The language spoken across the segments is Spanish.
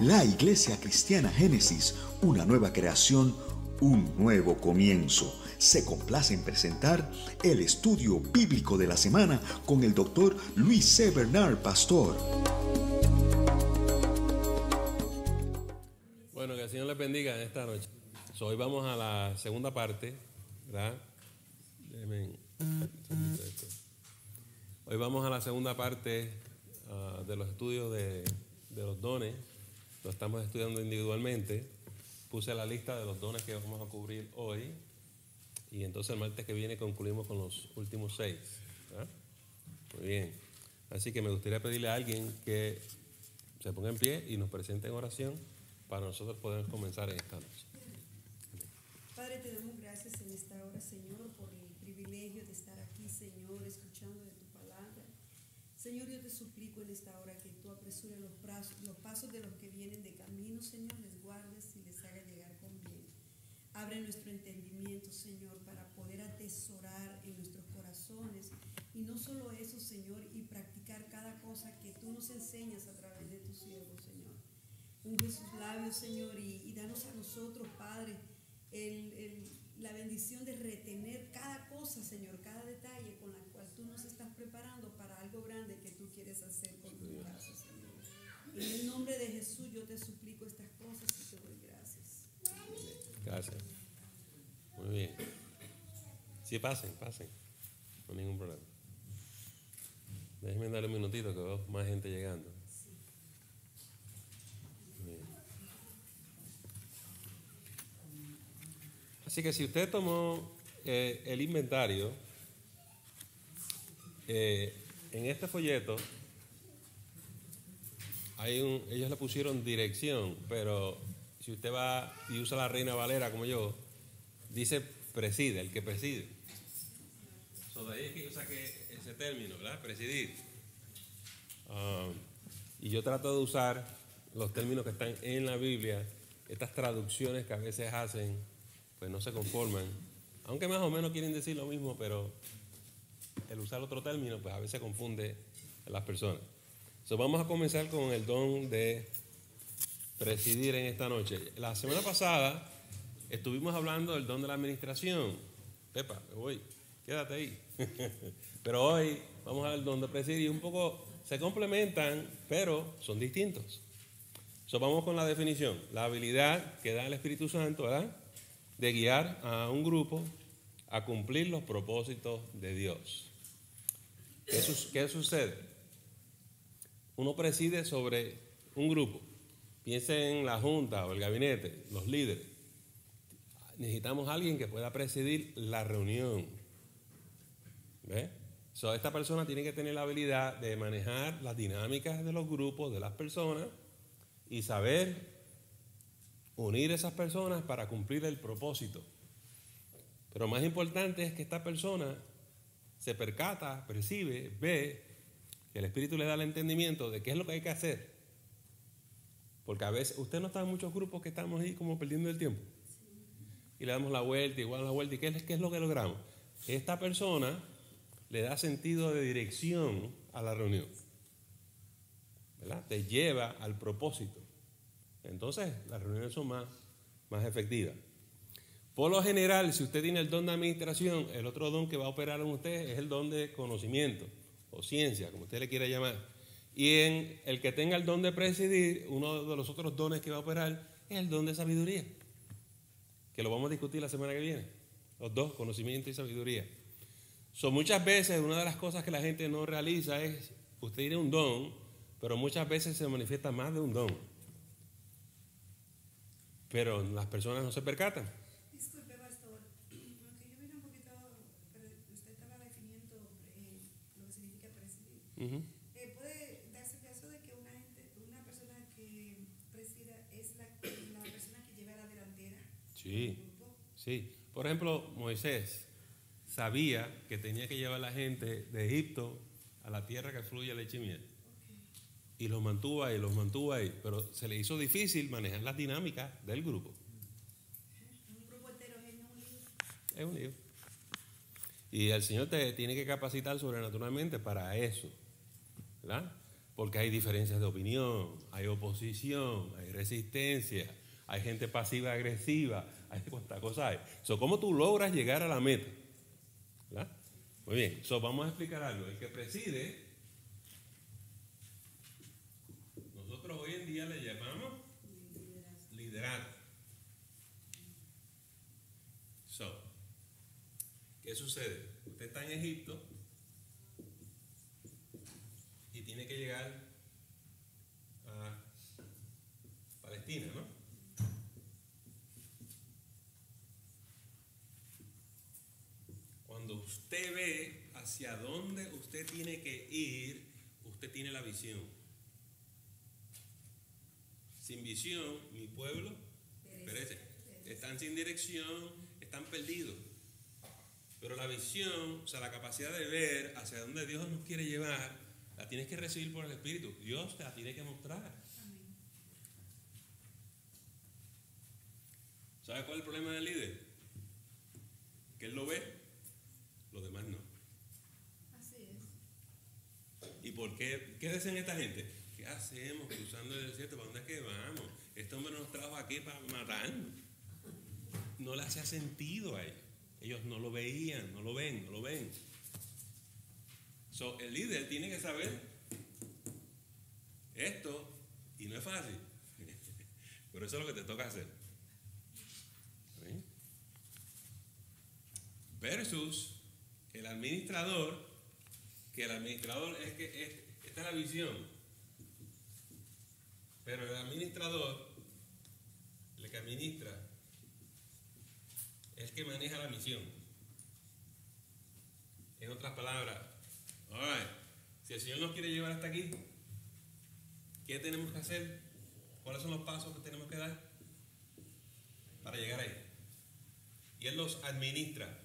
La Iglesia Cristiana Génesis, una nueva creación, un nuevo comienzo. Se complace en presentar el estudio bíblico de la semana con el doctor Luis C. Bernard, pastor. Bueno, que el Señor les bendiga en esta noche. Hoy vamos a la segunda parte, ¿verdad? Hoy vamos a la segunda parte de los estudios de los dones. Lo estamos estudiando individualmente. Puse la lista de los dones que vamos a cubrir hoy. Y entonces el martes que viene concluimos con los últimos 6. ¿Verdad? Muy bien. Así que me gustaría pedirle a alguien que se ponga en pie y nos presente en oración para nosotros poder comenzar en esta noche. Padre, te damos gracias en esta hora, Señor, por el privilegio de estar aquí, Señor, escuchando de tu palabra. Señor, yo te suplico en esta hora que tú apresures los pasos de los que vienen de camino, Señor, les guardes y les haga llegar con bien. Abre nuestro entendimiento, Señor, para poder atesorar en nuestros corazones y no solo eso, Señor, y practicar cada cosa que tú nos enseñas a través de tus siervos, Señor. Unge sus labios, Señor, y danos a nosotros, Padre, la bendición de retener cada cosa, Señor, cada detalle con la cual tú nos estás preparando para algo grande que tú quieres hacer con tu casa, Señor. En el nombre de Jesús yo te suplico estas cosas y te doy gracias. Gracias. Muy bien. Sí, pasen. No hay ningún problema. Déjenme darle un minutito que veo más gente llegando. Así que si usted tomó el inventario, en este folleto ellos le pusieron dirección, pero si usted va y usa la Reina Valera como yo, dice preside, el que preside. De ahí es que yo saqué ese término, ¿verdad? Presidir. Y yo trato de usar los términos que están en la Biblia. Estas traducciones que a veces hacen, pues no se conforman. Aunque más o menos quieren decir lo mismo, pero el usar otro término, pues a veces confunde a las personas. Vamos a comenzar con el don de presidir en esta noche. La semana pasada estuvimos hablando del don de la administración. Pepa, me voy, quédate ahí. Pero hoy vamos al don de presidir. Un poco se complementan, pero son distintos. Vamos con la definición. La habilidad que da el Espíritu Santo, ¿verdad?, de guiar a un grupo a cumplir los propósitos de Dios. ¿Qué sucede? Uno preside sobre un grupo. Piensen en la junta o el gabinete, los líderes. Necesitamos a alguien que pueda presidir la reunión. ¿Ve? Esta persona tiene que tener la habilidad de manejar las dinámicas de los grupos, de las personas, y saber unir esas personas para cumplir el propósito. Pero más importante es que esta persona se percata, percibe, ve que el Espíritu le da el entendimiento de qué es lo que hay que hacer. Porque a veces, usted no está en muchos grupos que estamos ahí como perdiendo el tiempo. Y le damos la vuelta, igual la vuelta. ¿Y qué es lo que logramos? Esta persona le da sentido de dirección a la reunión, ¿verdad? Te lleva al propósito. Entonces, las reuniones son más efectivas. Por lo general, si usted tiene el don de administración, el otro don que va a operar en usted es el don de conocimiento o ciencia, como usted le quiera llamar. Y en el que tenga el don de presidir, uno de los otros dones que va a operar es el don de sabiduría, que lo vamos a discutir la semana que viene. Los dos, conocimiento y sabiduría. Muchas veces una de las cosas que la gente no realiza es, usted tiene un don, pero muchas veces se manifiesta más de un don. Pero las personas no se percatan. Disculpe, pastor, aunque yo vine un poquito, pero usted estaba definiendo lo que significa presidir. ¿Puede darse el caso de que una persona que presida es la persona que lleva la delantera? Sí. Por ejemplo, Moisés sabía que tenía que llevar a la gente de Egipto a la tierra que fluye leche y miel. Y los mantuvo ahí, pero se le hizo difícil manejar las dinámicas del grupo. Un grupo entero es un lío. Y el Señor te tiene que capacitar sobrenaturalmente para eso, ¿verdad? Porque hay diferencias de opinión, hay oposición, hay resistencia, hay gente pasiva agresiva, hay cuántas cosas hay. ¿Cómo tú logras llegar a la meta? ¿Verdad? Muy bien, vamos a explicar algo. El que preside, nosotros hoy en día le llamamos liderazgo. ¿Qué sucede? Usted está en Egipto y tiene que llegar a Palestina, ¿no? Cuando usted ve hacia dónde usted tiene que ir, usted tiene la visión. Sin visión, mi pueblo perece. Están sin dirección, están perdidos. Pero la visión, o sea, la capacidad de ver hacia dónde Dios nos quiere llevar, la tienes que recibir por el Espíritu. Dios te la tiene que mostrar. ¿Sabes cuál es el problema del líder? Que él lo ve, los demás no. Así es. ¿Y por qué? ¿Qué dicen esta gente? ¿Qué hacemos cruzando el desierto? ¿Para dónde es que vamos? Este hombre nos trajo aquí para matarnos. No le hacía sentido a ellos. Ellos no lo veían, no lo ven. El líder tiene que saber esto, y no es fácil. Pero eso es lo que te toca hacer. ¿Sí? Versus el administrador, que el administrador esta es la visión. Pero el administrador, el que administra, es el que maneja la misión. En otras palabras, si el Señor nos quiere llevar hasta aquí, ¿qué tenemos que hacer? ¿Cuáles son los pasos que tenemos que dar para llegar ahí? Y Él los administra.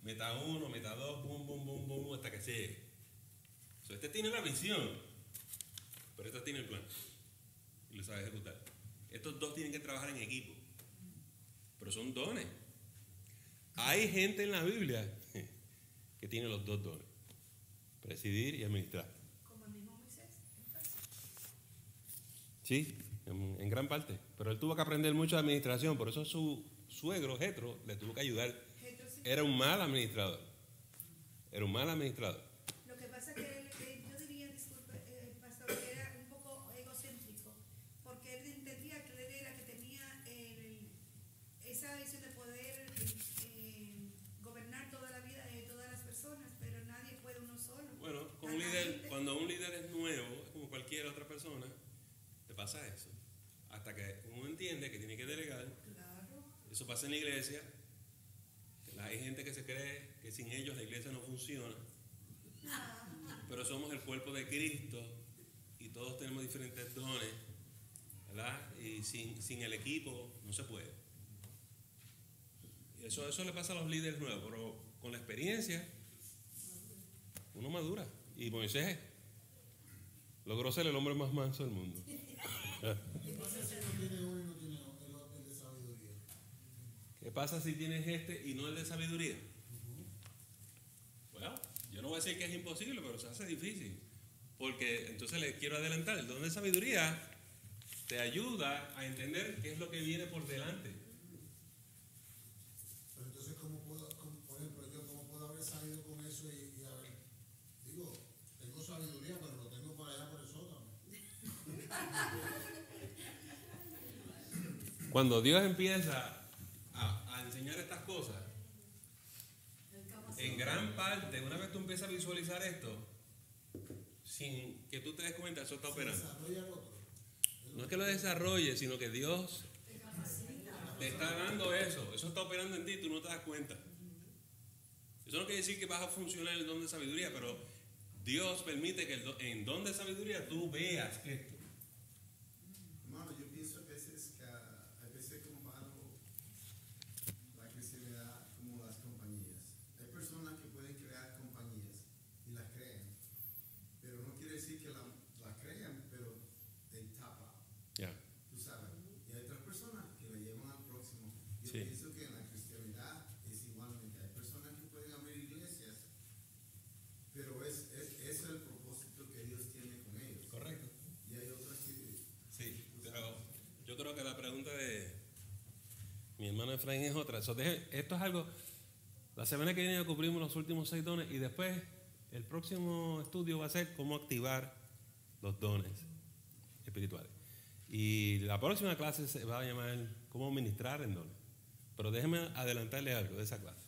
Meta 1, meta 2, boom, hasta que se llegue. Este tiene la visión, pero este tiene el plan y lo sabe ejecutar. Estos dos tienen que trabajar en equipo, pero son dones. Hay gente en la Biblia que tiene los dos dones: presidir y administrar. Como el mismo Moisés. Sí, en gran parte. Pero él tuvo que aprender mucho de administración, por eso su suegro, Jetro, le tuvo que ayudar. Era un mal administrador. Lo que pasa es que yo diría, disculpe, pastor, que era un poco egocéntrico, porque él entendía que él era que tenía esa visión de poder gobernar toda la vida de todas las personas, pero nadie puede uno solo. Bueno, cuando un líder es nuevo, es como cualquier otra persona, te pasa eso. Hasta que uno entiende que tiene que delegar. Claro. Eso pasa en la iglesia. Hay gente que se cree que sin ellos la iglesia no funciona. Pero somos el cuerpo de Cristo y todos tenemos diferentes dones, ¿verdad? Y sin el equipo no se puede. Y eso le pasa a los líderes nuevos, pero con la experiencia uno madura. Y Moisés logró ser el hombre más manso del mundo. ¿Qué pasa si tienes este y no el de sabiduría? Bueno, yo no voy a decir que es imposible, pero se hace difícil. Porque entonces les quiero adelantar, el don de sabiduría te ayuda a entender qué es lo que viene por delante. Pero entonces, por ejemplo, cómo puedo haber salido con eso y haber, tengo sabiduría, pero lo tengo por allá por el sótano? Cuando Dios empieza a enseñar estas cosas, en gran parte, una vez tú empiezas a visualizar esto, sin que tú te des cuenta, eso está operando. No es que lo desarrolle, sino que Dios te está dando eso está operando en ti, tú no te das cuenta. Eso no quiere decir que vas a funcionar el don de sabiduría, pero Dios permite que en don de sabiduría tú veas esto. Hermano, yo pienso a veces comparo la cristianidad como las compañías. Hay personas que pueden crear compañías y las crean, pero no quiere decir que las crean, pero they tap out. Yeah. Tú sabes. Y hay otras personas que la llevan al próximo. Yo Sí. pienso que en la cristianidad es igualmente. Hay personas que pueden abrir iglesias, pero es el propósito que la pregunta de mi hermano Efraín es otra. Esto es algo, la semana que viene cubrimos los últimos 6 dones y después el próximo estudio va a ser cómo activar los dones espirituales. Y la próxima clase se va a llamar cómo ministrar en dones. Pero déjenme adelantarle algo de esa clase.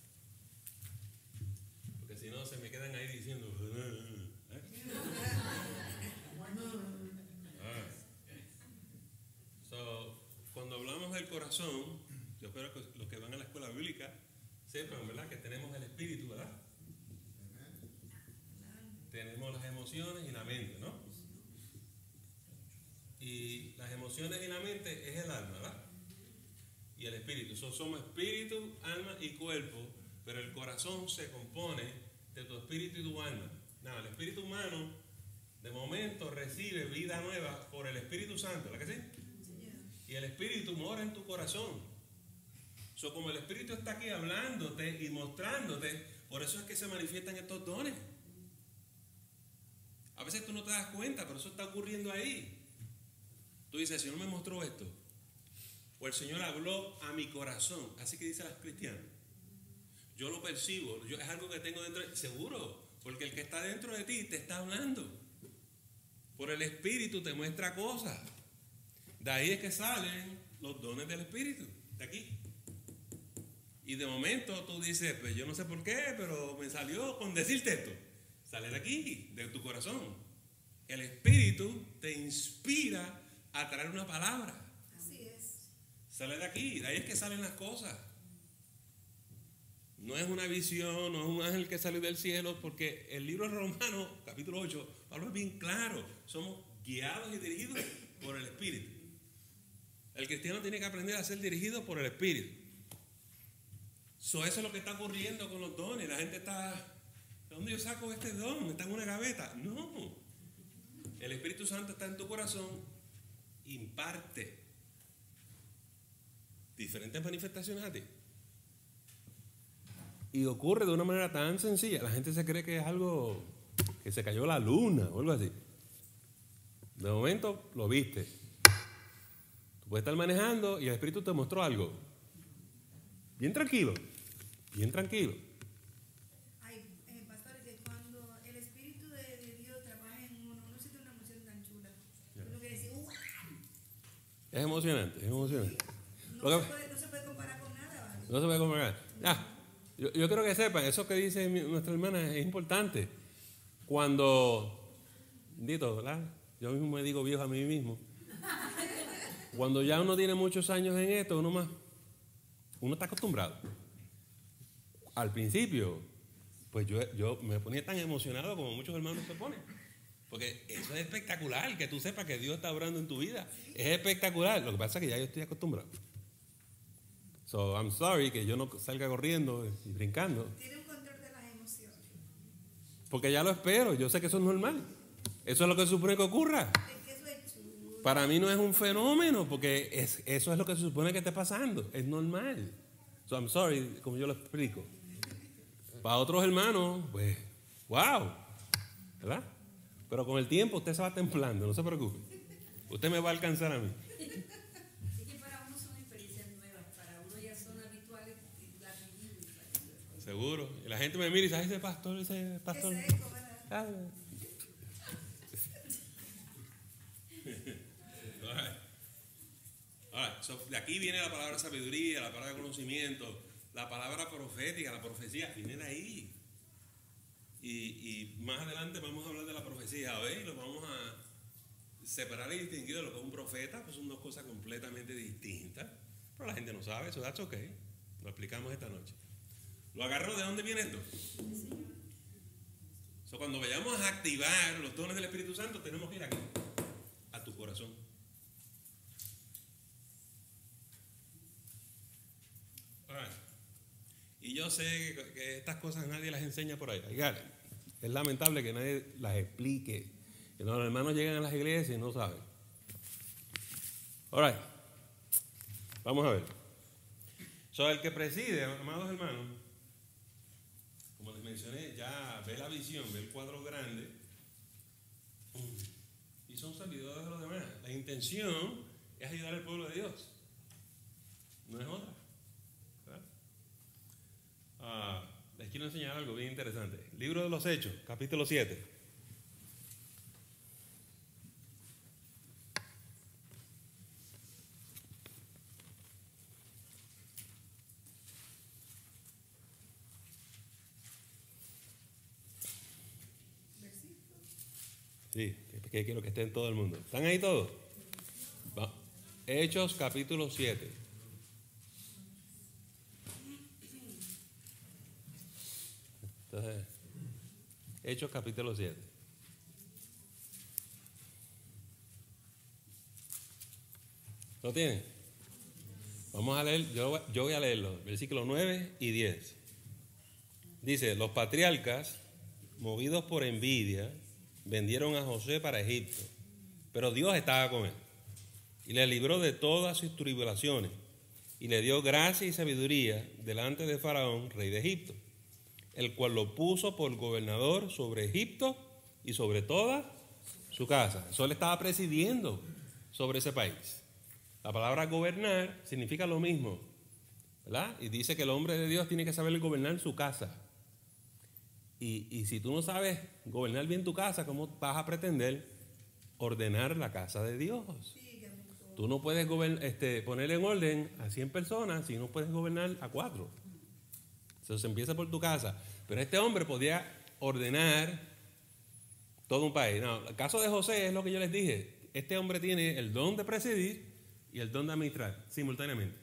Porque si no se me quedan ahí diciendo... Cuando hablamos del corazón, yo espero que los que van a la escuela bíblica sepan, ¿verdad? Que tenemos el espíritu, ¿verdad? Tenemos las emociones y la mente, ¿no? Y las emociones y la mente es el alma, ¿verdad? Y el espíritu. Somos espíritu, alma y cuerpo, pero el corazón se compone de tu espíritu y tu alma. Nada, el espíritu humano de momento recibe vida nueva por el Espíritu Santo, ¿verdad que sí? Y el espíritu mora en tu corazón. Como el espíritu está aquí hablándote y mostrándote, por eso es que se manifiestan estos dones. A veces tú no te das cuenta, pero eso está ocurriendo ahí. Tú dices, el Señor me mostró esto. O el Señor habló a mi corazón. Así que dicen los cristianos. Yo lo percibo. Es algo que tengo dentro de... Seguro. Porque el que está dentro de ti te está hablando. Por el Espíritu te muestra cosas. De ahí es que salen los dones del Espíritu. De aquí. Y de momento tú dices, pues yo no sé por qué, pero me salió con decirte esto. Sale de aquí, de tu corazón. El Espíritu te inspira a traer una palabra. Así es. Sale de aquí, de ahí es que salen las cosas. No es una visión, no es un ángel que salió del cielo, porque el libro de Romanos, capítulo 8, Pablo es bien claro. Somos guiados y dirigidos por el Espíritu. El cristiano tiene que aprender a ser dirigido por el Espíritu. Eso es lo que está ocurriendo con los dones. La gente está, ¿de dónde yo saco este don? ¿Está en una gaveta? No. El Espíritu Santo está en tu corazón, imparte diferentes manifestaciones a ti. Y ocurre de una manera tan sencilla. La gente se cree que es algo que se cayó la luna o algo así. De momento lo viste. Tú puedes estar manejando y el Espíritu te mostró algo. Bien tranquilo. Bien tranquilo. Hay pastores que cuando el Espíritu de Dios trabaja en uno siente una emoción tan chula. Uno quiere decir, ¡wow! Es emocionante, es emocionante. No se puede comparar con nada, ¿vale? No se puede comparar. Yo quiero que sepan, eso que dice nuestra hermana es importante. Cuando, ¿verdad? Yo mismo me digo viejo a mí mismo. Cuando ya uno tiene muchos años en esto, uno está acostumbrado. Al principio, pues yo me ponía tan emocionado como muchos hermanos se ponen. Porque eso es espectacular, que tú sepas que Dios está obrando en tu vida. Es espectacular. Lo que pasa es que ya yo estoy acostumbrado. So, I'm sorry que yo no salga corriendo y brincando. Tiene un control de las emociones. Porque ya lo espero, yo sé que eso es normal. Eso es lo que se supone que ocurra. Es que eso es chulo. Para mí no es un fenómeno, porque eso es lo que se supone que esté pasando. Es normal. So, I'm sorry, como yo lo explico. Para otros hermanos, pues, wow, ¿verdad? Pero con el tiempo usted se va templando, no se preocupe. Usted me va a alcanzar a mí. Es que para uno son experiencias nuevas, para uno ya son habituales y las vivimos. Seguro. Y la gente me mira y dice, ese pastor. Es seco, ¿verdad? De aquí viene la palabra sabiduría, la palabra conocimiento, la palabra profética, la profecía, viene de ahí. Y más adelante vamos a hablar de la profecía. Hoy lo vamos a separar y distinguir de lo que es un profeta, pues son dos cosas completamente distintas. Pero la gente no sabe, eso that's okay. Lo explicamos esta noche. ¿Lo agarró de dónde viene esto? Cuando vayamos a activar los dones del Espíritu Santo, tenemos que ir aquí, a tu corazón. Y yo sé que estas cosas nadie las enseña por ahí. Es lamentable que nadie las explique. Que los hermanos llegan a las iglesias y no saben. All right. Vamos a ver. El que preside, amados hermanos, como les mencioné, ya ve la visión, ve el cuadro grande y son servidores de los demás. La intención es ayudar al pueblo de Dios. No es otra. Les quiero enseñar algo bien interesante. Libro de los Hechos, capítulo 7. Sí, que quiero que estén todo el mundo. ¿Están ahí todos? Va. Hechos capítulo 7. Entonces, Hechos capítulo 7. ¿Lo tienen? Vamos a leer, yo voy a leerlo, versículos 9 y 10. Dice, los patriarcas, movidos por envidia, vendieron a José para Egipto, pero Dios estaba con él y le libró de todas sus tribulaciones y le dio gracia y sabiduría delante de Faraón, rey de Egipto, el cual lo puso por gobernador sobre Egipto y sobre toda su casa. Eso le estaba presidiendo sobre ese país. La palabra gobernar significa lo mismo, ¿verdad? Y dice que el hombre de Dios tiene que saber gobernar su casa. Y si tú no sabes gobernar bien tu casa, ¿cómo vas a pretender ordenar la casa de Dios? Tú no puedes poner en orden a 100 personas si no puedes gobernar a 4. Eso se empieza por tu casa. Pero este hombre podía ordenar todo un país. No, el caso de José es lo que yo les dije. Este hombre tiene el don de presidir y el don de administrar simultáneamente.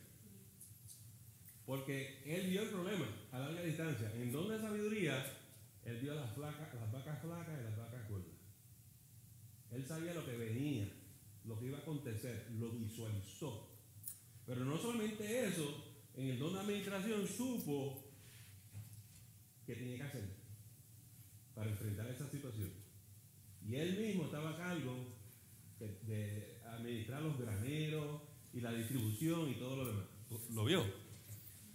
Porque él vio el problema a larga distancia. En don de sabiduría, él vio las vacas flacas y las vacas gordas. Él sabía lo que venía, lo que iba a acontecer, lo visualizó. Pero no solamente eso, en el don de administración supo qué tenía que hacer para enfrentar esa situación. Y él mismo estaba a cargo de administrar los graneros y la distribución y todo lo demás. ¿Lo vio?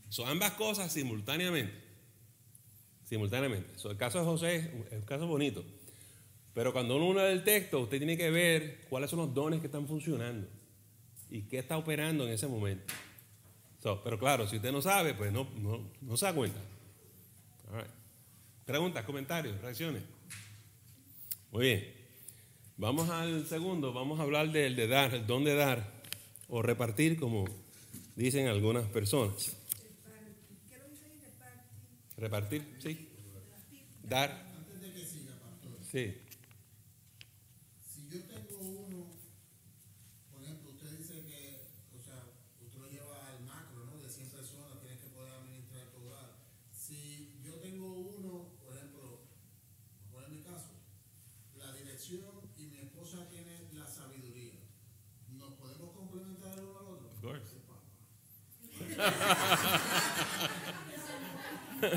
Son ambas cosas simultáneamente. El caso de José es un caso bonito. Pero cuando uno lee el texto, usted tiene que ver cuáles son los dones que están funcionando y qué está operando en ese momento. Pero claro, si usted no sabe, pues no se da cuenta. All right. Preguntas, comentarios, reacciones. Muy bien. Vamos al segundo. Vamos a hablar del de dar, el don de dar o repartir, como dicen algunas personas. Repartir, sí. Dar. Antes de que siga, pastor. Sí. Si yo tengo uno, por ejemplo, usted dice que, o sea, usted lo lleva al macro, ¿no? De 100 personas, tienes que poder administrar tu hogar. Si yo tengo uno, por ejemplo, por en mi caso, la dirección y mi esposa tiene la sabiduría, ¿nos podemos complementar el uno al otro? Of course. Eso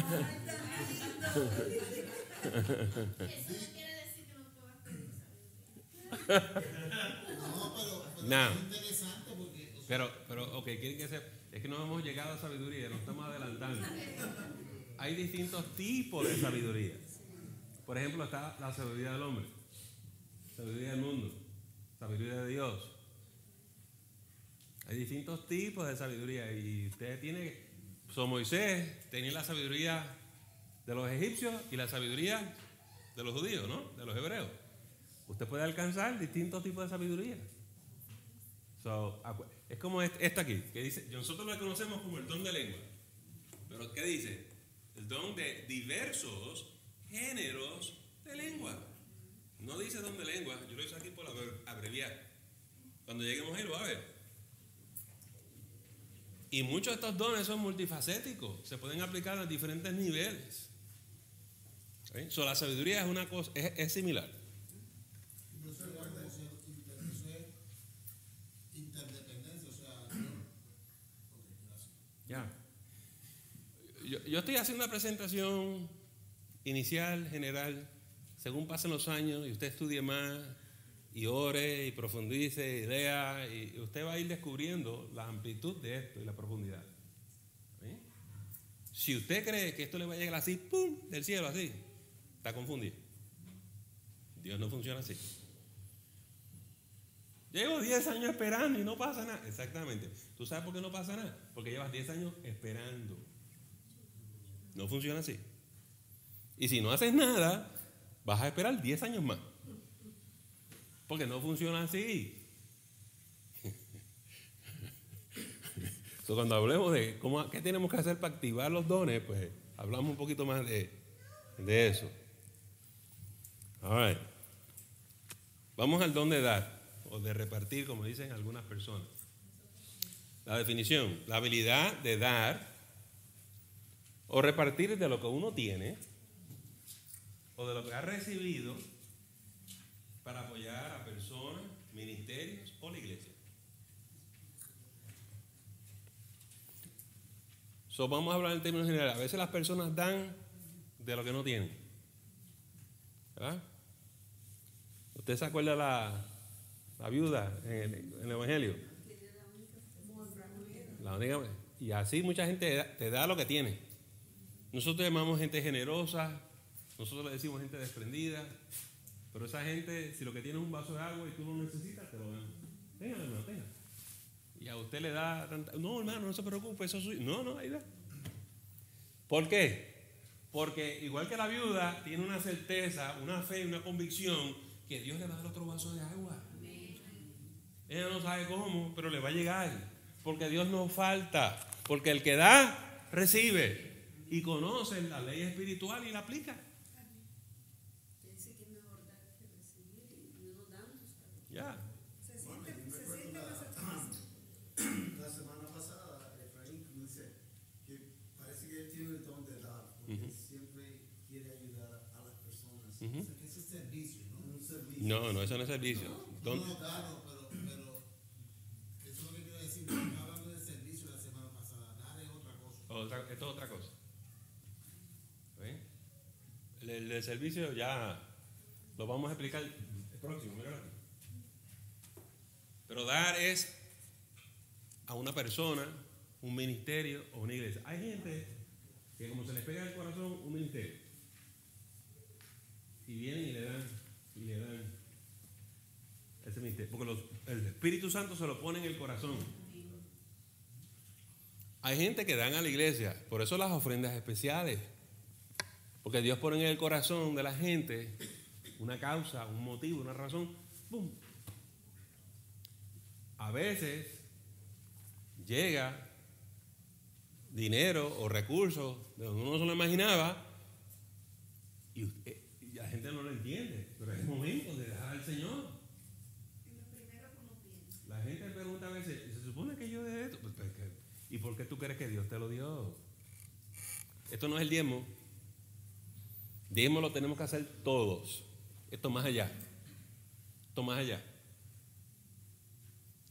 no quiere decir que no puedas pedir sabiduría. No, pero No. es interesante porque... O sea, Pero, ok, quieren que sepa, es que no hemos llegado a sabiduría, nos estamos adelantando. Hay distintos tipos de sabiduría. Por ejemplo, está la sabiduría del hombre, sabiduría del mundo, sabiduría de Dios. Hay distintos tipos de sabiduría y usted tiene... Moisés tenía la sabiduría de los egipcios y la sabiduría de los judíos, ¿no? De los hebreos. Usted puede alcanzar distintos tipos de sabiduría. Es como esta aquí, que dice, nosotros la conocemos como el don de lengua. Pero ¿qué dice? El don de diversos géneros de lengua. No dice don de lengua, yo lo hice aquí por abreviar. Cuando lleguemos ahí lo va a ver. Y muchos de estos dones son multifacéticos, se pueden aplicar a diferentes niveles. ¿Sí? La sabiduría es una cosa, es similar. no se guarda eso es interdependencia, o sea, ok, gracias. Ya. Yo estoy haciendo una presentación inicial, general, según pasen los años y usted estudie más y ore y profundice y lea y usted va a ir descubriendo la amplitud de esto y la profundidad. ¿Sí? Si usted cree que esto le va a llegar así, ¡pum!, del cielo así, está confundido. Dios no funciona así. Llevo 10 años esperando y no pasa nada. Exactamente. ¿Tú sabes por qué no pasa nada? Porque llevas 10 años esperando. No funciona así. Y si no haces nada, vas a esperar 10 años más. Porque no funciona así. So, cuando hablemos de qué tenemos que hacer para activar los dones, pues hablamos un poquito más de eso. All right. Vamos al don de dar o de repartir, como dicen algunas personas. La definición: la habilidad de dar o repartir de lo que uno tiene o de lo que ha recibido para apoyar a personas, ministerios o la iglesia. So, vamos a hablar en términos generales. A veces las personas dan de lo que no tienen, ¿verdad? ¿Usted se acuerda la viuda en el Evangelio? La única, y así mucha gente te da lo que tiene. Nosotros llamamos gente generosa, nosotros le decimos gente desprendida, pero esa gente, si lo que tiene es un vaso de agua y tú lo necesitas, te lo dan. Tenga, hermano, tenga. Y a usted le da tanta... No, hermano, no se preocupe, eso es suyo. No, ahí da. ¿Por qué? Porque igual que la viuda, tiene una certeza, una fe, una convicción que Dios le va a dar otro vaso de agua. Ella no sabe cómo, pero le va a llegar. Porque Dios no falta. Porque el que da, recibe. Y conoce la ley espiritual y la aplica. Dice que es mejor dar que recibir y no dando. Ya. Se Bueno, siente yo me acuerdo más satisfecho. la semana pasada, Efraín dice que parece que él tiene el don de dar, porque él siempre quiere ayudar a las personas. O sea, que ese es servicio, ¿no? Un servicio. No, eso no es servicio. No, claro, pero eso es lo que quiero decir. Estaba hablando de servicio la semana pasada. Dar es otra cosa. Esto es otra cosa. ¿Ven? El servicio ya lo vamos a explicar el próximo. Míralo aquí. Pero dar es a una persona, un ministerio o una iglesia. Hay gente que como se les pega el corazón un ministerio y vienen y le dan ese ministerio, porque el Espíritu Santo se lo pone en el corazón. Hay gente que dan a la iglesia, por eso las ofrendas especiales, porque Dios pone en el corazón de la gente una causa, un motivo, una razón. ¡Bum! A veces llega dinero o recursos de donde uno no se lo imaginaba y la gente no lo entiende, pero es momento de dejar al Señor. Es lo primero que uno piensa. La gente pregunta a veces, ¿se supone que yo de esto? ¿Y por qué tú crees que Dios te lo dio? Esto no es el diezmo. Diezmo lo tenemos que hacer todos. Esto más allá. Esto más allá.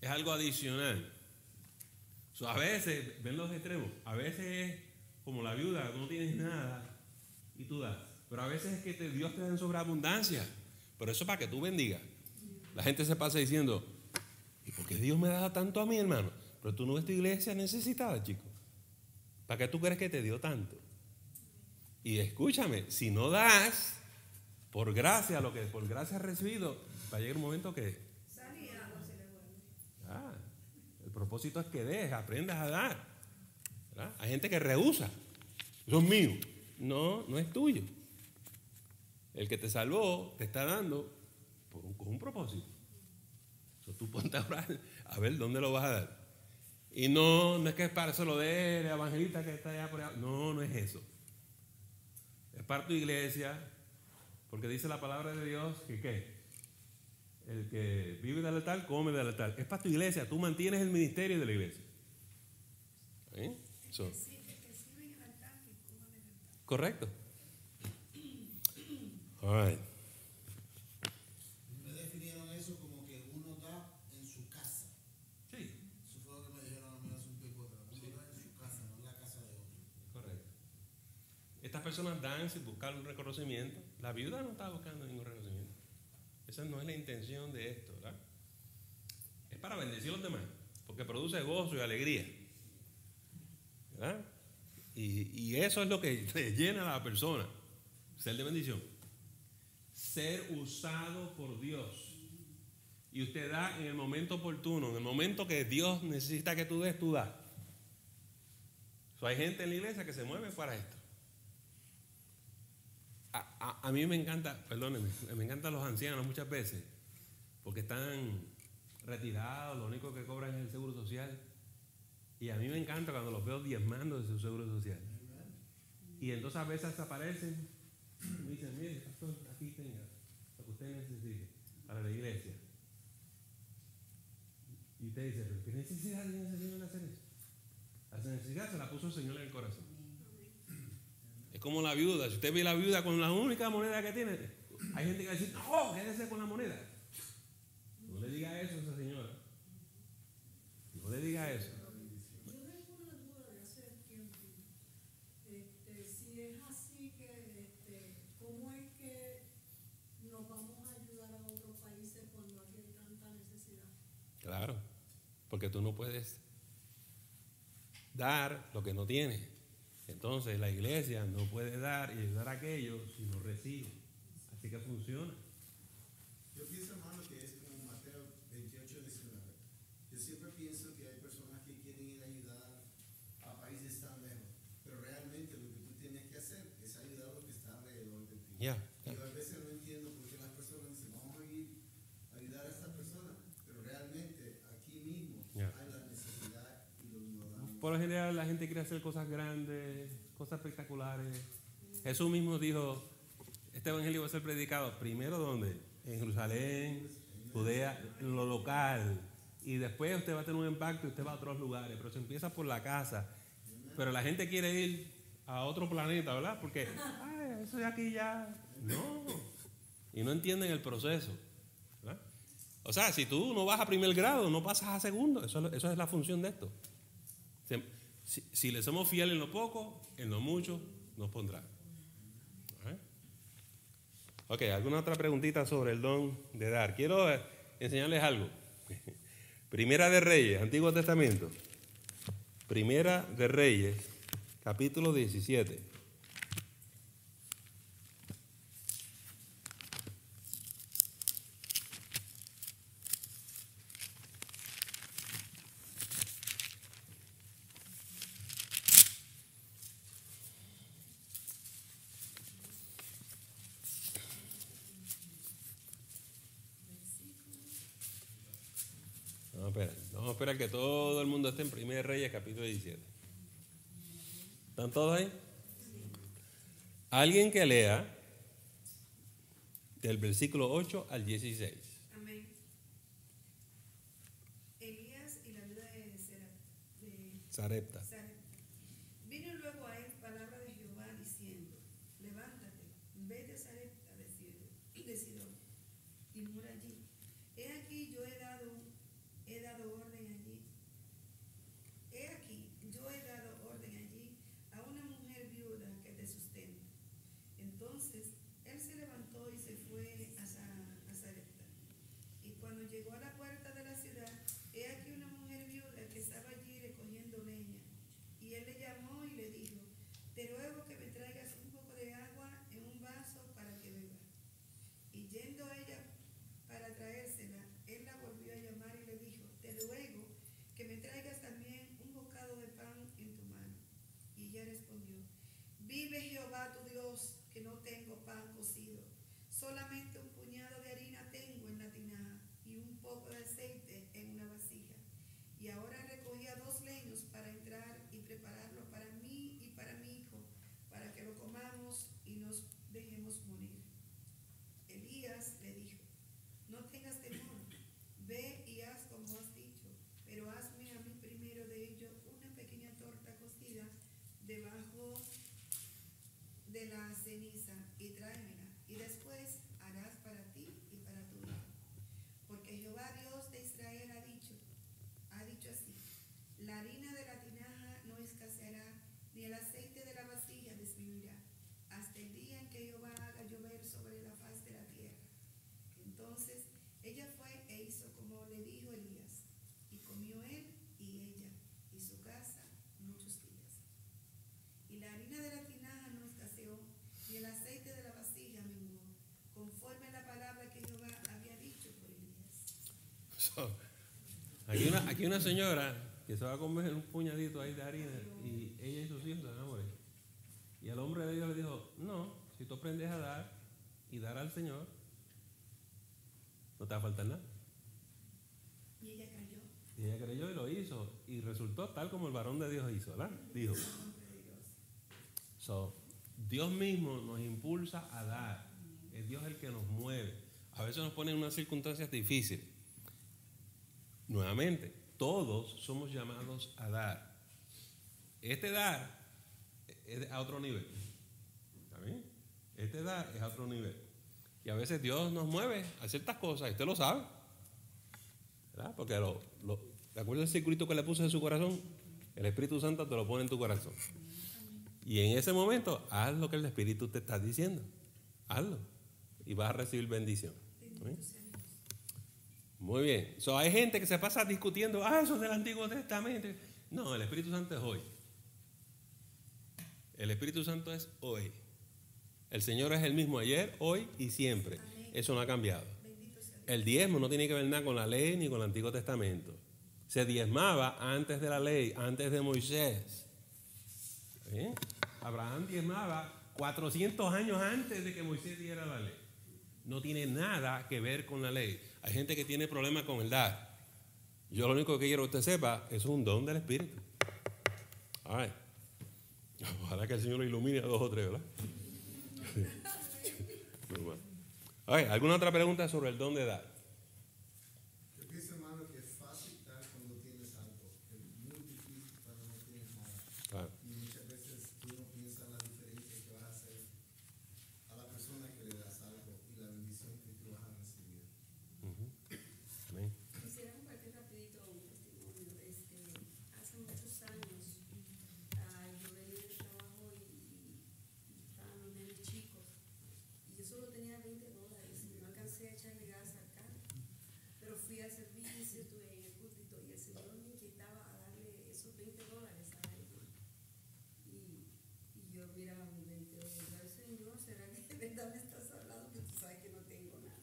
Es algo adicional. A veces, ven los extremos, a veces es como la viuda, tú no tienes nada y tú das. Pero a veces es que Dios te da en sobreabundancia. Pero eso es para que tú bendigas. La gente se pasa diciendo, ¿y por qué Dios me da tanto a mí, hermano? Pero tú no ves tu iglesia necesitada, chico. ¿Para qué tú crees que te dio tanto? Y escúchame, si no das por gracia, lo que por gracia has recibido, va a llegar un momento que Sal y agua se le vuelve. el propósito es que des, aprendas a dar. ¿Verdad? Hay gente que rehúsa. Eso es mío. No, no es tuyo. El que te salvó te está dando con un propósito. Tú ponte a orar a ver dónde lo vas a dar. Y no es que es para eso lo de la evangelista que está allá por allá. No es eso. Es para tu iglesia, porque dice la palabra de Dios que ¿qué? El que vive del altar, come del altar. Es para tu iglesia, tú mantienes el ministerio de la iglesia. ¿Eh? So. Que sirve en el altar, que coma del altar. Correcto. All right. Me definieron eso como que uno da en su casa. Sí, Eso fue lo que me dijeron a mí hace un tiempo atrás. Uno da en su casa, no en la casa de otro. correcto. Estas personas dan sin buscar un reconocimiento. La viuda no está buscando ningún reconocimiento. Esa no es la intención de esto, ¿verdad? Es para bendecir a los demás, porque produce gozo y alegría, ¿verdad? Y eso es lo que le llena a la persona, ser de bendición. Ser usado por Dios. Y usted da en el momento oportuno, en el momento que Dios necesita que tú des, tú das. Hay gente en la iglesia que se mueve para esto. A mí me encanta, perdónenme, me encantan los ancianos muchas veces, porque están retirados, lo único que cobran es el seguro social. Y a mí me encanta cuando los veo diezmando de su seguro social. Y entonces a veces aparecen y me dicen, mire, pastor, aquí tenga lo que usted necesite para la iglesia. Y usted dice, ¿pero qué necesidad tiene ese Señor de hacer eso? La necesidad se la puso el Señor en el corazón. Es como la viuda. Si usted ve la viuda con la única moneda que tiene, hay gente que va a decir, no, quédese con la moneda. No le diga eso a esa señora. No le diga eso. Yo tengo una duda de hace tiempo. Si es así, ¿cómo es que nos vamos a ayudar a otros países cuando aquí hay tanta necesidad? Claro, porque tú no puedes dar lo que no tienes. Entonces la iglesia no puede dar y ayudar a aquellos si no recibe. Así que funciona. Yo pienso, hermano, que es como Mateo 28, 19. Yo siempre pienso que hay personas que quieren ir a ayudar a países tan lejos, pero realmente lo que tú tienes que hacer es ayudar a lo que está alrededor de ti. Ya. Yo a veces no entiendo por qué las personas dicen, vamos a ir a ayudar a esta persona, pero realmente aquí mismo hay la necesidad y lo ignoramos. Por lo general la gente quiere hacer cosas grandes, cosas espectaculares. Jesús mismo dijo, este evangelio va a ser predicado primero ¿dónde? En Jerusalén, Judea, en lo local. Y después usted va a tener un impacto y usted va a otros lugares. Pero se empieza por la casa. Pero la gente quiere ir a otro planeta, ¿verdad? Porque, ay, eso de aquí ya... No. Y no entienden el proceso, ¿verdad? O sea, si tú no vas a primer grado, no pasas a segundo. Eso es la función de esto. Si le somos fieles en lo poco, en lo mucho nos pondrá. Ok, ¿alguna otra preguntita sobre el don de dar? Quiero enseñarles algo. Primera de Reyes, Antiguo Testamento. Primera de Reyes, capítulo 17. Vamos a esperar que todo el mundo esté en Primera de Reyes, capítulo 17. ¿Están todos ahí? Alguien que lea del versículo 8 al 16. Amén. Elías y la viuda de Sarepta. Vino luego a él palabra de Jehová diciendo, levántate, vete a Sarepta de Sidón y mora allí. He aquí yo he dado orden allí. He aquí yo he dado orden allí a una mujer viuda que te sustenta. Entonces él se levantó y se fue a Sarepta. Y cuando llegó a la puerta de la ciudad, he aquí una mujer viuda que estaba allí recogiendo leña. Y él le llamó y le dijo, te ruego que me traigas un poco de agua en un vaso para que beba. Y yendo ella para traérsela, Aquí una señora que se va a comer un puñadito ahí de harina y ella y sus hijos se van a morir. Y el hombre de Dios le dijo, no, si tú aprendes a dar y dar al Señor, no te va a faltar nada. Y ella creyó. Y ella creyó y lo hizo. Y resultó tal como el varón de Dios hizo, ¿verdad? Dijo. So, Dios mismo nos impulsa a dar. Es Dios el que nos mueve. A veces nos pone en unas circunstancias difíciles. Nuevamente, todos somos llamados a dar. Este dar es a otro nivel. ¿Está bien? Este dar es a otro nivel. Y a veces Dios nos mueve a ciertas cosas y usted lo sabe, ¿verdad? Porque ¿te acuerdas del circulito que le puse en su corazón? El Espíritu Santo te lo pone en tu corazón. Y en ese momento, haz lo que el Espíritu te está diciendo. Hazlo. Y vas a recibir bendición. ¿Sí? Muy bien. So, hay gente que se pasa discutiendo, eso es del Antiguo Testamento. No, el Espíritu Santo es hoy. El Espíritu Santo es hoy. El Señor es el mismo ayer, hoy y siempre. Eso no ha cambiado. El diezmo no tiene que ver nada con la ley ni con el Antiguo Testamento. Se diezmaba antes de la ley, antes de Moisés. ¿Sí? Abraham diezmaba 400 años antes de que Moisés diera la ley. No tiene nada que ver con la ley. Hay gente que tiene problemas con el dar. Yo lo único que quiero que usted sepa es un don del Espíritu. All right. Ojalá que el Señor lo ilumine a 2 o 3, ¿verdad? Muy bueno. All right. ¿Alguna otra pregunta sobre el don de dar? Yo pienso, hermano, que es fácil dar cuando tienes algo. Es muy difícil cuando no tienes nada. Claro. Y muchas veces tú no piensas la diferencia que vas a hacer a la persona que le das algo y la bendición que tú vas a recibir. Amén. Quisiera compartir rapidito un testimonio. Hace muchos años yo venía del trabajo y estaban los nenes chicos y yo solo tenía $20 y no alcancé a echarle gas al carro, pero fui al servicio, estuve en el púlpito y el Señor me inquietaba a darle esos $20 a ellos y yo miraba mi mente, oye, Señor, ¿será que de verdad me estás hablando que tú sabes que no tengo nada?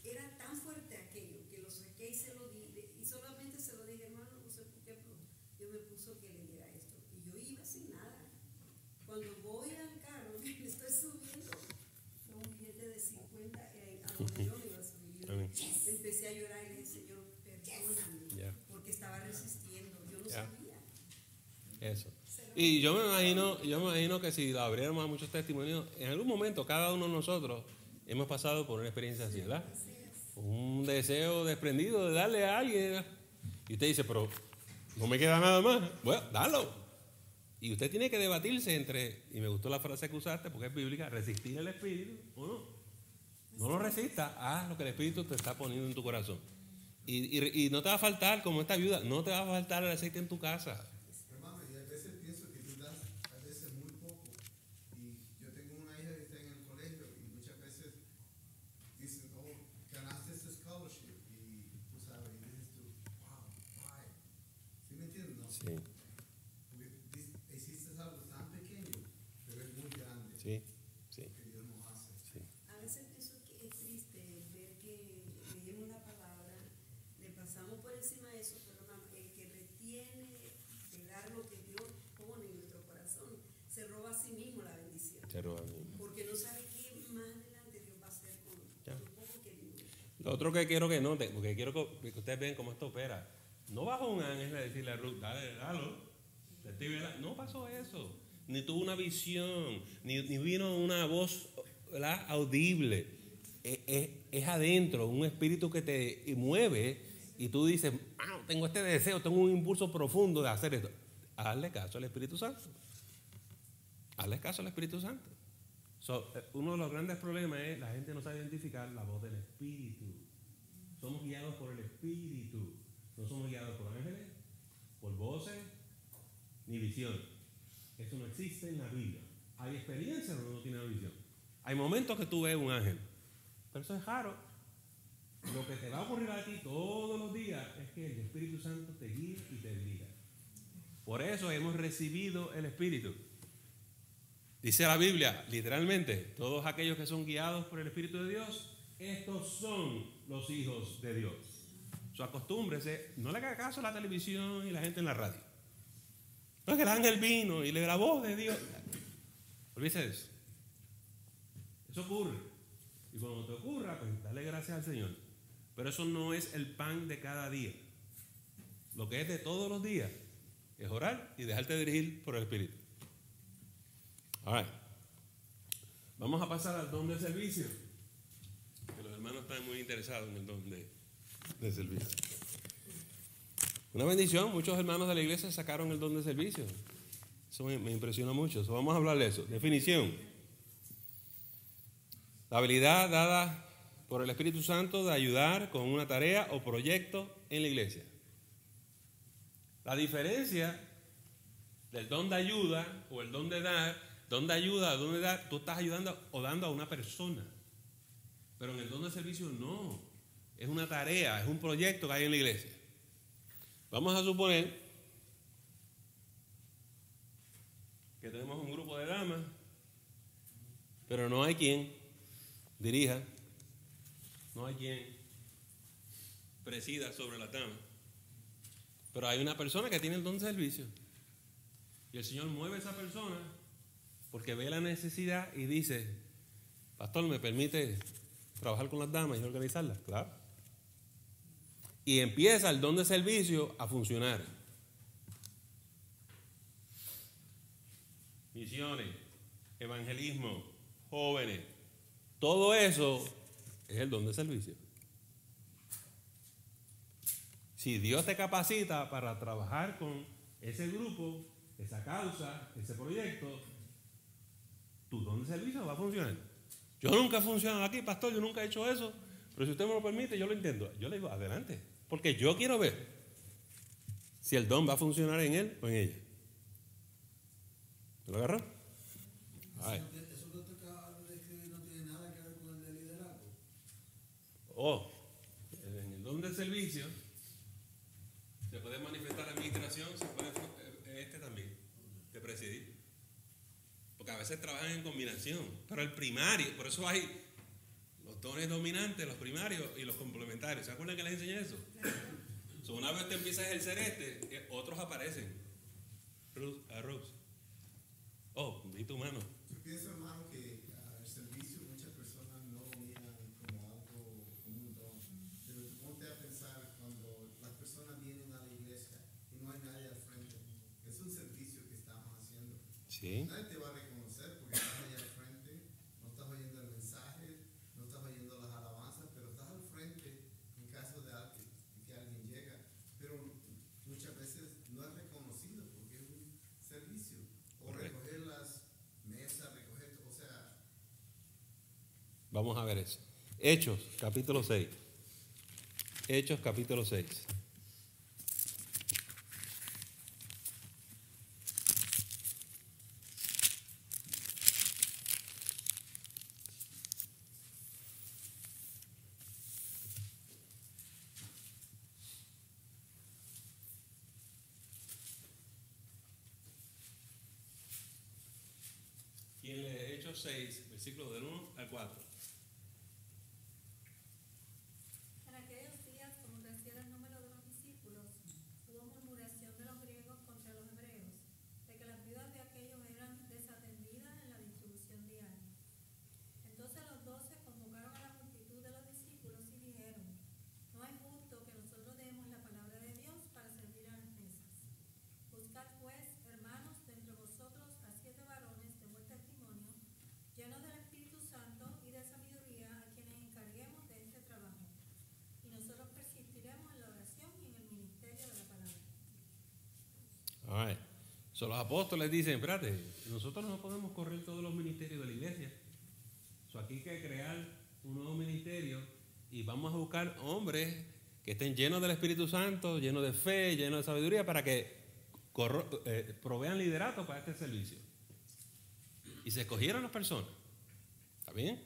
Era tan fuerte aquello que lo saqué y se lo di, y solamente se lo dije, hermano, no sé por qué, pero Dios me puso que le diera esto. Y yo iba sin nada. Cuando voy al carro, me estoy subiendo, fue un billete de 50 a donde yo me iba a subir. Yo empecé a llorar y le dije, Señor, perdóname, porque estaba resistiendo, yo no sabía. Eso. Y yo me imagino que si lo abriéramos a muchos testimonios, en algún momento cada uno de nosotros hemos pasado por una experiencia así, ¿verdad? Un deseo desprendido de darle a alguien. Y usted dice, pero no me queda nada más. Bueno, dalo. Y usted tiene que debatirse entre, y me gustó la frase que usaste porque es bíblica, resistir el Espíritu o no. No lo resistas, haz lo que el Espíritu te está poniendo en tu corazón. Y no te va a faltar, como esta viuda, no te va a faltar el aceite en tu casa. Hermano, y a veces pienso que tú das a veces muy poco. Y yo tengo una hija que está en el colegio y muchas veces dicen, ganaste ese scholarship. Y tú sabes, y dices tú, wow, why? ¿Sí me entiendes? No. Sí, Porque hiciste algo tan pequeño, pero es muy grande. sí, sí. Que Dios nos hace. Sí. A veces pienso que es triste ver que leemos la palabra, le pasamos por encima de eso, pero hermano, el que retiene de dar lo que Dios pone en nuestro corazón, se roba a sí mismo la bendición. Se roba a mí. Porque no sabe qué más adelante Dios va a hacer con lo poco que vive. Lo otro que quiero que noten, porque quiero que ustedes vean cómo esto opera. No bajó un ángel a decirle a Ruth, dalo. No pasó eso. Ni tuvo una visión, ni vino una voz, ¿verdad?, audible. Es adentro, un espíritu que te mueve y tú dices, tengo este deseo, tengo un impulso profundo de hacer esto. Hazle caso al Espíritu Santo. Hazle caso al Espíritu Santo. Uno de los grandes problemas es la gente no sabe identificar la voz del Espíritu. Somos guiados por el Espíritu. No somos guiados por ángeles, por voces, ni visión. Eso no existe en la Biblia. Hay experiencias donde uno tiene la visión. Hay momentos que tú ves un ángel, pero eso es raro. Lo que te va a ocurrir a ti todos los días es que el Espíritu Santo te guíe y te dirija. Por eso hemos recibido el Espíritu. Dice la Biblia, literalmente, todos aquellos que son guiados por el Espíritu de Dios, estos son los hijos de Dios. Acostúmbrese, no le haga caso a la televisión y la gente en la radio. No es que el ángel vino y le la voz de Dios. Olvídese de eso. Eso ocurre. Y cuando te ocurra, pues dale gracias al Señor. Pero eso no es el pan de cada día. Lo que es de todos los días es orar y dejarte dirigir por el Espíritu. All right. Vamos a pasar al don de servicio. Que los hermanos están muy interesados en el don de servicio. Una bendición, muchos hermanos de la iglesia sacaron el don de servicio. Eso me impresiona mucho. So, vamos a hablar de eso. Definición. La habilidad dada por el Espíritu Santo de ayudar con una tarea o proyecto en la iglesia. La diferencia del don de ayuda o el don de dar, don de ayuda, don de dar, tú estás ayudando o dando a una persona. Pero en el don de servicio no. Es una tarea, es un proyecto que hay en la iglesia. Vamos a suponer que tenemos un grupo de damas, pero no hay quien dirija, no hay quien presida sobre las damas. Pero hay una persona que tiene el don de servicio. Y el Señor mueve a esa persona porque ve la necesidad y dice, pastor, ¿me permite trabajar con las damas y organizarlas? Claro. Y empieza el don de servicio a funcionar. Misiones, evangelismo, jóvenes, todo eso es el don de servicio. Si Dios te capacita para trabajar con ese grupo, esa causa, ese proyecto, tu don de servicio va a funcionar. Yo nunca he funcionado aquí, pastor, yo nunca he hecho eso, pero si usted me lo permite, yo lo intento. Yo le digo, adelante, porque yo quiero ver si el don va a funcionar en él o en ella. ¿Me lo agarró? Ay. Eso que usted acaba de describir no tiene nada que ver con el de liderazgo. En el don de servicio se puede manifestar la administración, se puede también, de presidir. Porque a veces trabajan en combinación, pero el primario, por eso hay los dones dominantes, los primarios y los complementarios. ¿Se acuerdan que les enseñé eso? So, una vez te empiezas a ejercer otros aparecen. Rose. Di tu mano. Yo pienso, hermano, que el servicio muchas personas no lo miran como algo, como un don. Pero tú ponte a pensar cuando las personas vienen a la iglesia y no hay nadie al frente. Es un servicio que estamos haciendo. Sí. Nadie te va a reconocer porque estás allá al frente, no estás oyendo el mensaje, no estás oyendo las alabanzas, pero estás al frente en caso de que alguien llega. Pero muchas veces no es reconocido porque es un servicio. O Correcto. recoger las mesas, recoger, o sea. Vamos a ver eso. Hechos, capítulo 6. Hechos, capítulo 6. ¿Quién lee Hechos 6, versículos del 1 al 4? En aquellos días, como creciera el número de los discípulos, hubo murmuración de los griegos contra los hebreos, de que las viudas de aquellos eran desatendidas en la distribución diaria. Entonces los 12 convocaron a la multitud de los discípulos y dijeron, no es justo que nosotros demos la palabra de Dios para servir a las mesas. Buscad pues, hermanos, de entre vosotros a 7 varones de buen testimonio, llenos del Espíritu Santo y de sabiduría, a quienes encarguemos de este trabajo. Y nosotros persistiremos en la oración y en el ministerio de la palabra. All right. So, los apóstoles dicen, espérate, nosotros no podemos correr todos los ministerios de la iglesia. So, aquí hay que crear un nuevo ministerio y vamos a buscar hombres que estén llenos del Espíritu Santo, llenos de fe, llenos de sabiduría, para que provean liderato para este servicio. Y se escogieron las personas. ¿Está bien?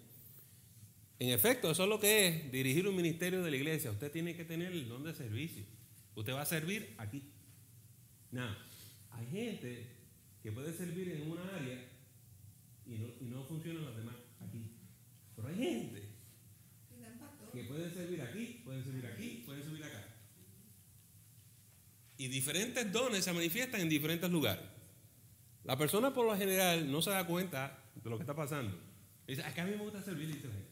En efecto, eso es lo que es dirigir un ministerio de la iglesia. Usted tiene que tener el don de servicio. Usted va a servir aquí. Now, hay gente que puede servir en una área y no funcionan las demás aquí. Pero hay gente que puede servir aquí, pueden servir aquí, pueden servir acá. Y diferentes dones se manifiestan en diferentes lugares. La persona por lo general no se da cuenta de lo que está pasando. Dice, es que a mí me gusta servir, dice la gente.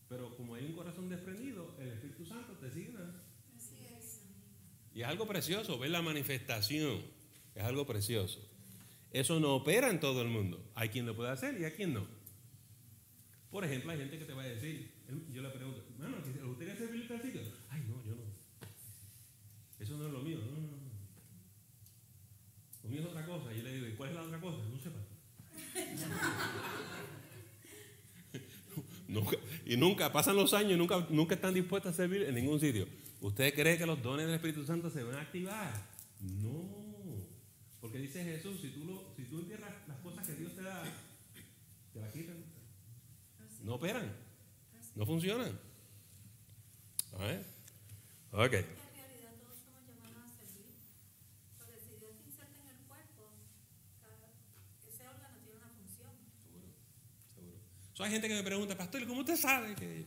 Pero como hay un corazón desprendido, el Espíritu Santo te signa. Así es. Y es algo precioso, ver la manifestación. Es algo precioso. Eso no opera en todo el mundo. Hay quien lo puede hacer y hay quien no. Por ejemplo, hay gente que te va a decir, yo le pregunto, hermano, ¿le gustaría servir en tal sitio? Ay, no, yo no. Eso no es lo mío. No. Lo mío es otra cosa. Y yo le digo, ¿y cuál es la otra cosa? No sé, pastor. Nunca, pasan los años y nunca están dispuestos a servir en ningún sitio. ¿Usted cree que los dones del Espíritu Santo se van a activar? No. Porque dice Jesús, si tú entierras las cosas que Dios te da, te las quitan. No operan. No funcionan. A ver. Ok. En realidad todos somos llamados a servir. Porque si Dios te inserta en el cuerpo, ese órgano tiene una función. Seguro. Hay gente que me pregunta, pastor, ¿cómo usted sabe que?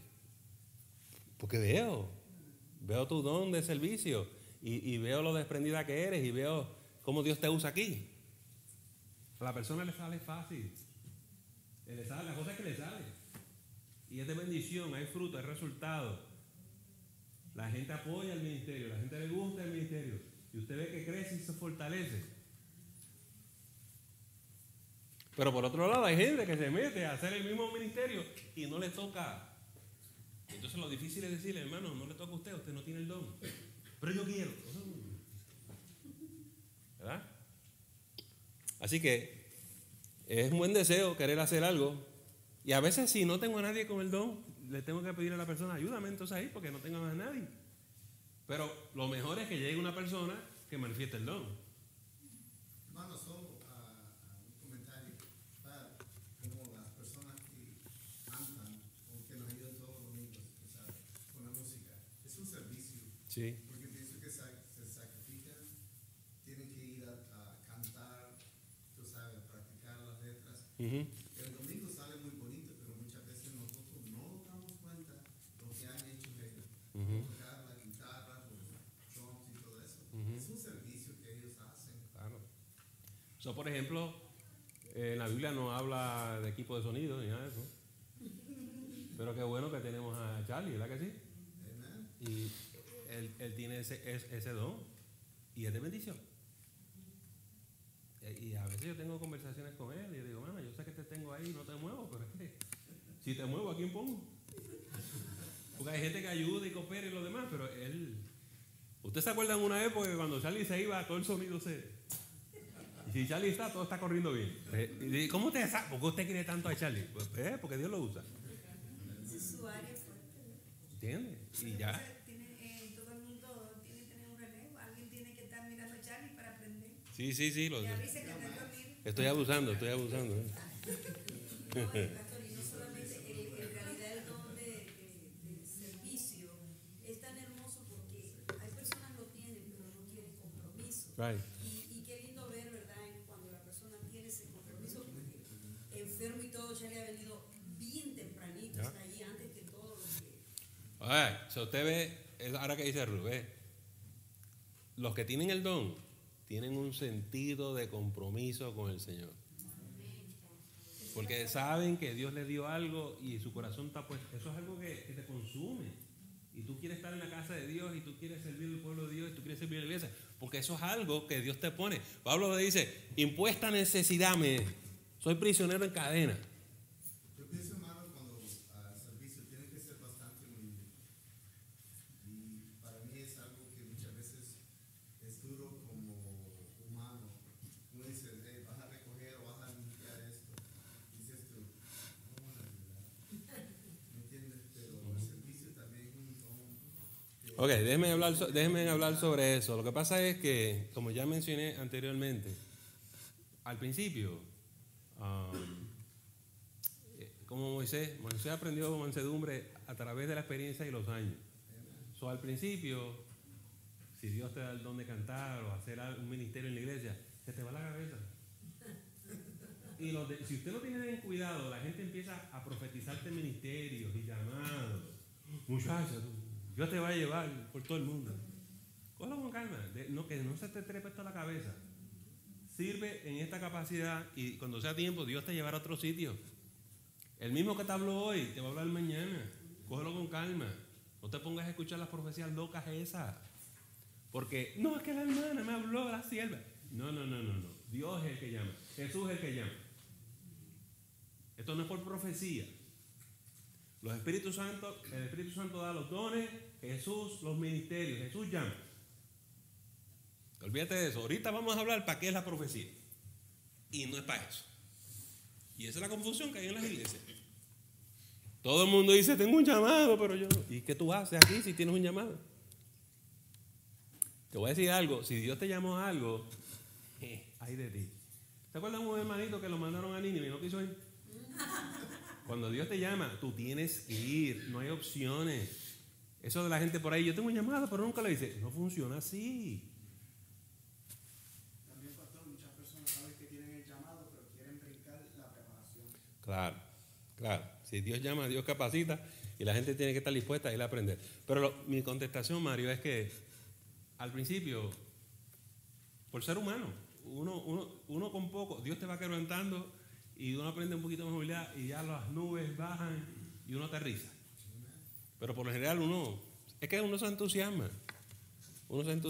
Porque veo tu don de servicio y veo lo desprendida que eres y veo cómo Dios te usa aquí. A la persona le sale fácil. Le sale, la cosa es que le sale. Y es de bendición, hay fruto, hay resultado. La gente apoya el ministerio, la gente le gusta el ministerio. Y usted ve que crece y se fortalece. Pero por otro lado hay gente que se mete a hacer el mismo ministerio y no le toca. Entonces lo difícil es decirle, hermano, no le toca a usted no tiene el don. Pero yo quiero. ¿Verdad? Así que es un buen deseo querer hacer algo. Y a veces si no tengo a nadie con el don, le tengo que pedir a la persona, ayúdame entonces ahí porque no tengo más a nadie. Pero lo mejor es que llegue una persona que manifieste el don. Hermano, solo un comentario para como las personas que cantan o que nos ayudan todos los domingos, ¿sabes? Con la música. Es un servicio. Sí. Porque pienso que se sacrifican, tienen que ir a cantar, tú sabes, a practicar las letras. Uh-huh. El domingo sale muy bonito, pero muchas veces nosotros no nos damos cuenta de lo que han hecho ellos. Uh-huh. Tocar la guitarra, los drums y todo eso. Uh-huh. Es un servicio que ellos hacen. Claro. Por ejemplo, en la Biblia no habla de equipo de sonido ni nada de eso. Pero qué bueno que tenemos a Charlie, ¿verdad que sí? Amen. Y él tiene ese don y es de bendición. Y a veces yo tengo conversaciones con él y yo digo, mano, yo sé que te tengo ahí, no te muevo, pero es que si te muevo, ¿a quién pongo? Porque hay gente que ayuda y coopera y lo demás, pero él... ¿Usted se acuerda en una época que cuando Charlie se iba, todo el sonido se... Y si Charlie está, todo está corriendo bien. ¿Y cómo usted sabe? ¿Por qué usted quiere tanto a Charlie? Pues, porque Dios lo usa. Es su área fuerte. ¿Entiende? Y ya. Todo el mundo tiene que tener un relevo. Alguien tiene que estar mirando a Charlie para aprender. Sí. Y a veces que no es dormir. Estoy abusando. Pastor, y no solamente en realidad el don de servicio es tan hermoso porque hay personas lo tienen, pero no quieren compromiso. Right. Y qué lindo ver, ¿verdad? Cuando la persona tiene ese compromiso, porque enfermo y todo, Charlie ha venido bien tempranito, Yeah. está allí antes que todos los que. Usted ve, ahora que dice Rubén, los que tienen el don tienen un sentido de compromiso con el Señor. Porque saben que Dios les dio algo y su corazón está puesto. Eso es algo que te consume. Y tú quieres estar en la casa de Dios y tú quieres servir al pueblo de Dios y tú quieres servir a la iglesia. Porque eso es algo que Dios te pone. Pablo le dice, impuesta necesidad soy prisionero en cadena. Yo pienso, hermano, cuando al servicio tiene que ser bastante humilde. Y para mí es algo que muchas veces es duro como humano. Uno dice, vas a recoger o vas a limpiar esto. Dices tú, ¿cómo van a ayudar? ¿Me entiendes? Pero el servicio también es un don. Ok, déjenme hablar sobre eso. Lo que pasa es que, como ya mencioné anteriormente, al principio, como Moisés aprendió mansedumbre a través de la experiencia y los años. Al principio, si Dios te da el don de cantar o hacer un ministerio en la iglesia, se te va la cabeza. Y si usted no tiene bien cuidado, la gente empieza a profetizarte ministerios y llamados. Muchachos, Dios te va a llevar por todo el mundo. Cógelo con calma, que no se te trepe esto a la cabeza. Sirve en esta capacidad y cuando sea tiempo Dios te llevará a otro sitio. El mismo que te habló hoy te va a hablar mañana. Cógelo con calma. No te pongas a escuchar las profecías locas esas. Porque, no, es que la hermana me habló, la sierva. No. Dios es el que llama. Jesús es el que llama. Esto no es por profecía. El Espíritu Santo da los dones, Jesús los ministerios, Jesús llama. Olvídate de eso. Ahorita vamos a hablar para qué es la profecía. Y no es para eso. Y esa es la confusión que hay en las iglesias. Todo el mundo dice, tengo un llamado, pero yo no. ¿Y qué tú haces aquí si tienes un llamado? Te voy a decir algo. Si Dios te llamó a algo, ay de ti. ¿Te acuerdas de un hermanito que lo mandaron a Nínive y no quiso ir? Cuando Dios te llama, tú tienes que ir. No hay opciones. Eso de la gente por ahí, yo tengo un llamado, pero nunca lo dice. No funciona así. También, pastor, muchas personas saben que tienen el llamado, pero quieren brincar la preparación. Claro. Si Dios llama, Dios capacita y la gente tiene que estar dispuesta a ir a aprender. Pero mi contestación, Mario, es que al principio, por ser humano, uno con poco, Dios te va quebrantando y uno aprende un poquito más movilidad y ya las nubes bajan y uno aterriza. Pero por lo general uno se entusiasma. No se nos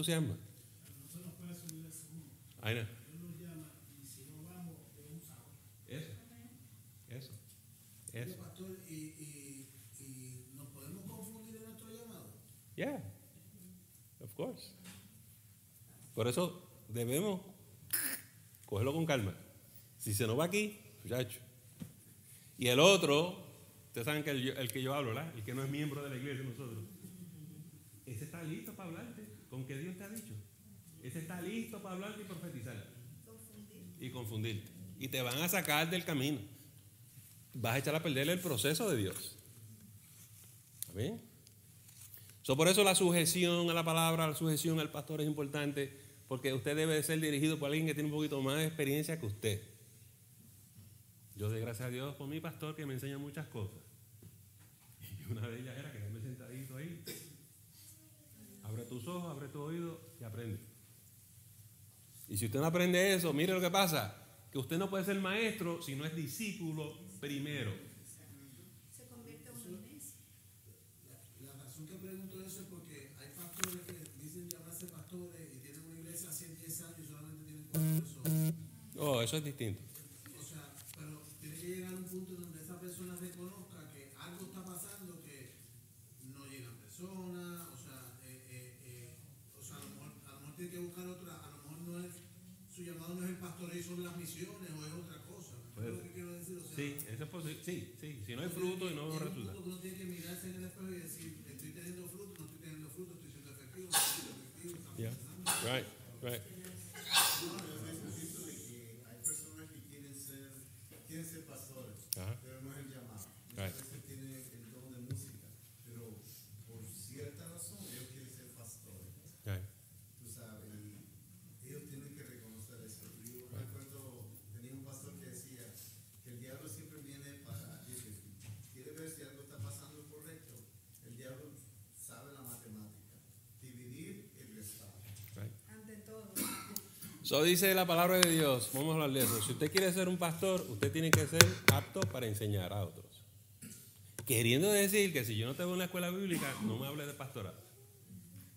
puede subir ese uno. Ahí no. Dios nos llama y si no vamos, es un sábado. Eso. Pastor, y nos podemos confundir en nuestro llamado. Yeah, of course. Por eso debemos cogerlo con calma. Si se nos va aquí, muchacho. Y el otro, ustedes saben que el que yo hablo, ¿verdad? El que no es miembro de la iglesia, nosotros. Ese está listo para hablarte con que Dios te ha dicho. Ese está listo para hablarte y profetizar. Y confundirte. Y te van a sacar del camino. Vas a echar a perder el proceso de Dios. ¿Amén? Por eso la sujeción a la palabra, la sujeción al pastor es importante, porque usted debe de ser dirigido por alguien que tiene un poquito más de experiencia que usted. Yo doy gracias a Dios por mi pastor que me enseña muchas cosas. Y una de ellas era quedarme sentadito ahí. Abre tus ojos, abre tu oído y aprende. Y si usted no aprende eso, mire lo que pasa, que usted no puede ser maestro si no es discípulo primero. Se convierte en una iglesia. La razón que pregunto eso es porque hay pastores que dicen llamarse pastores y tienen una iglesia hace 10 años y solamente tienen 4 personas. Oh, eso es distinto. O sea, pero tiene que llegar a un punto donde esa persona reconozca que algo está pasando, que no llegan personas, o sea, a lo mejor tiene que buscar otra, a lo mejor no es, su llamado no es el pastoreo y son las misiones o es otra cosa. ¿Es lo que quiero decir? O sea, Sí, eso es posible. Sí. Si no hay fruto y no veo resultados. Uno tiene que mirarse en el espejo y decir, estoy teniendo fruto, no estoy teniendo fruto, estoy siendo efectivo, no estoy siendo efectivo. Yeah. Right. No, yo necesito de que hay personas que quieren ser pastores, Ajá. pero no es el llamado. Right. Muchas veces tienen el don de música, pero por cierta razón ellos quieren ser pastores. Right. Tú sabes, y ellos tienen que reconocer eso. Yo me acuerdo, tenía un pastor que decía que el diablo siempre viene para, dice, quiere ver si algo está pasando correcto. El diablo sabe la matemática, dividir y restar. Ante todo. So dice la palabra de Dios, vamos a hablar de eso. Si usted quiere ser un pastor, usted tiene que ser apto para enseñar a otros. Queriendo decir que si yo no te veo en la escuela bíblica, no me hable de pastorado.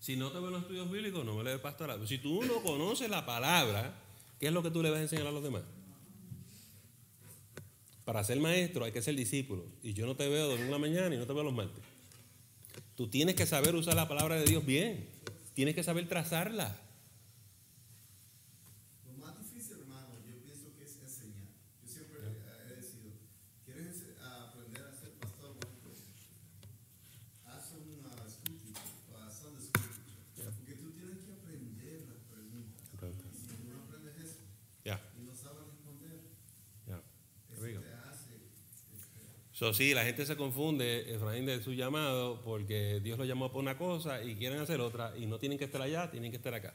Si no te veo en los estudios bíblicos, no me hable de pastorado. Si tú no conoces la palabra, ¿qué es lo que tú le vas a enseñar a los demás? Para ser maestro hay que ser discípulo. Y yo no te veo domingo en la mañana y no te veo los martes. Tú tienes que saber usar la palabra de Dios bien. Tienes que saber trazarla. Lo más difícil, hermano, yo pienso que es enseñar. Yo siempre he decidido, ¿quieres aprender a ser pastor? Bueno, pues, haz un school teacher, o Sunday school teacher. Porque tú tienes que aprender las preguntas. Y si tú no aprendes eso y no sabes responder, eso te hace... Sí, la gente se confunde, Efraín, de su llamado, porque Dios lo llamó por una cosa y quieren hacer otra, y no tienen que estar allá, tienen que estar acá.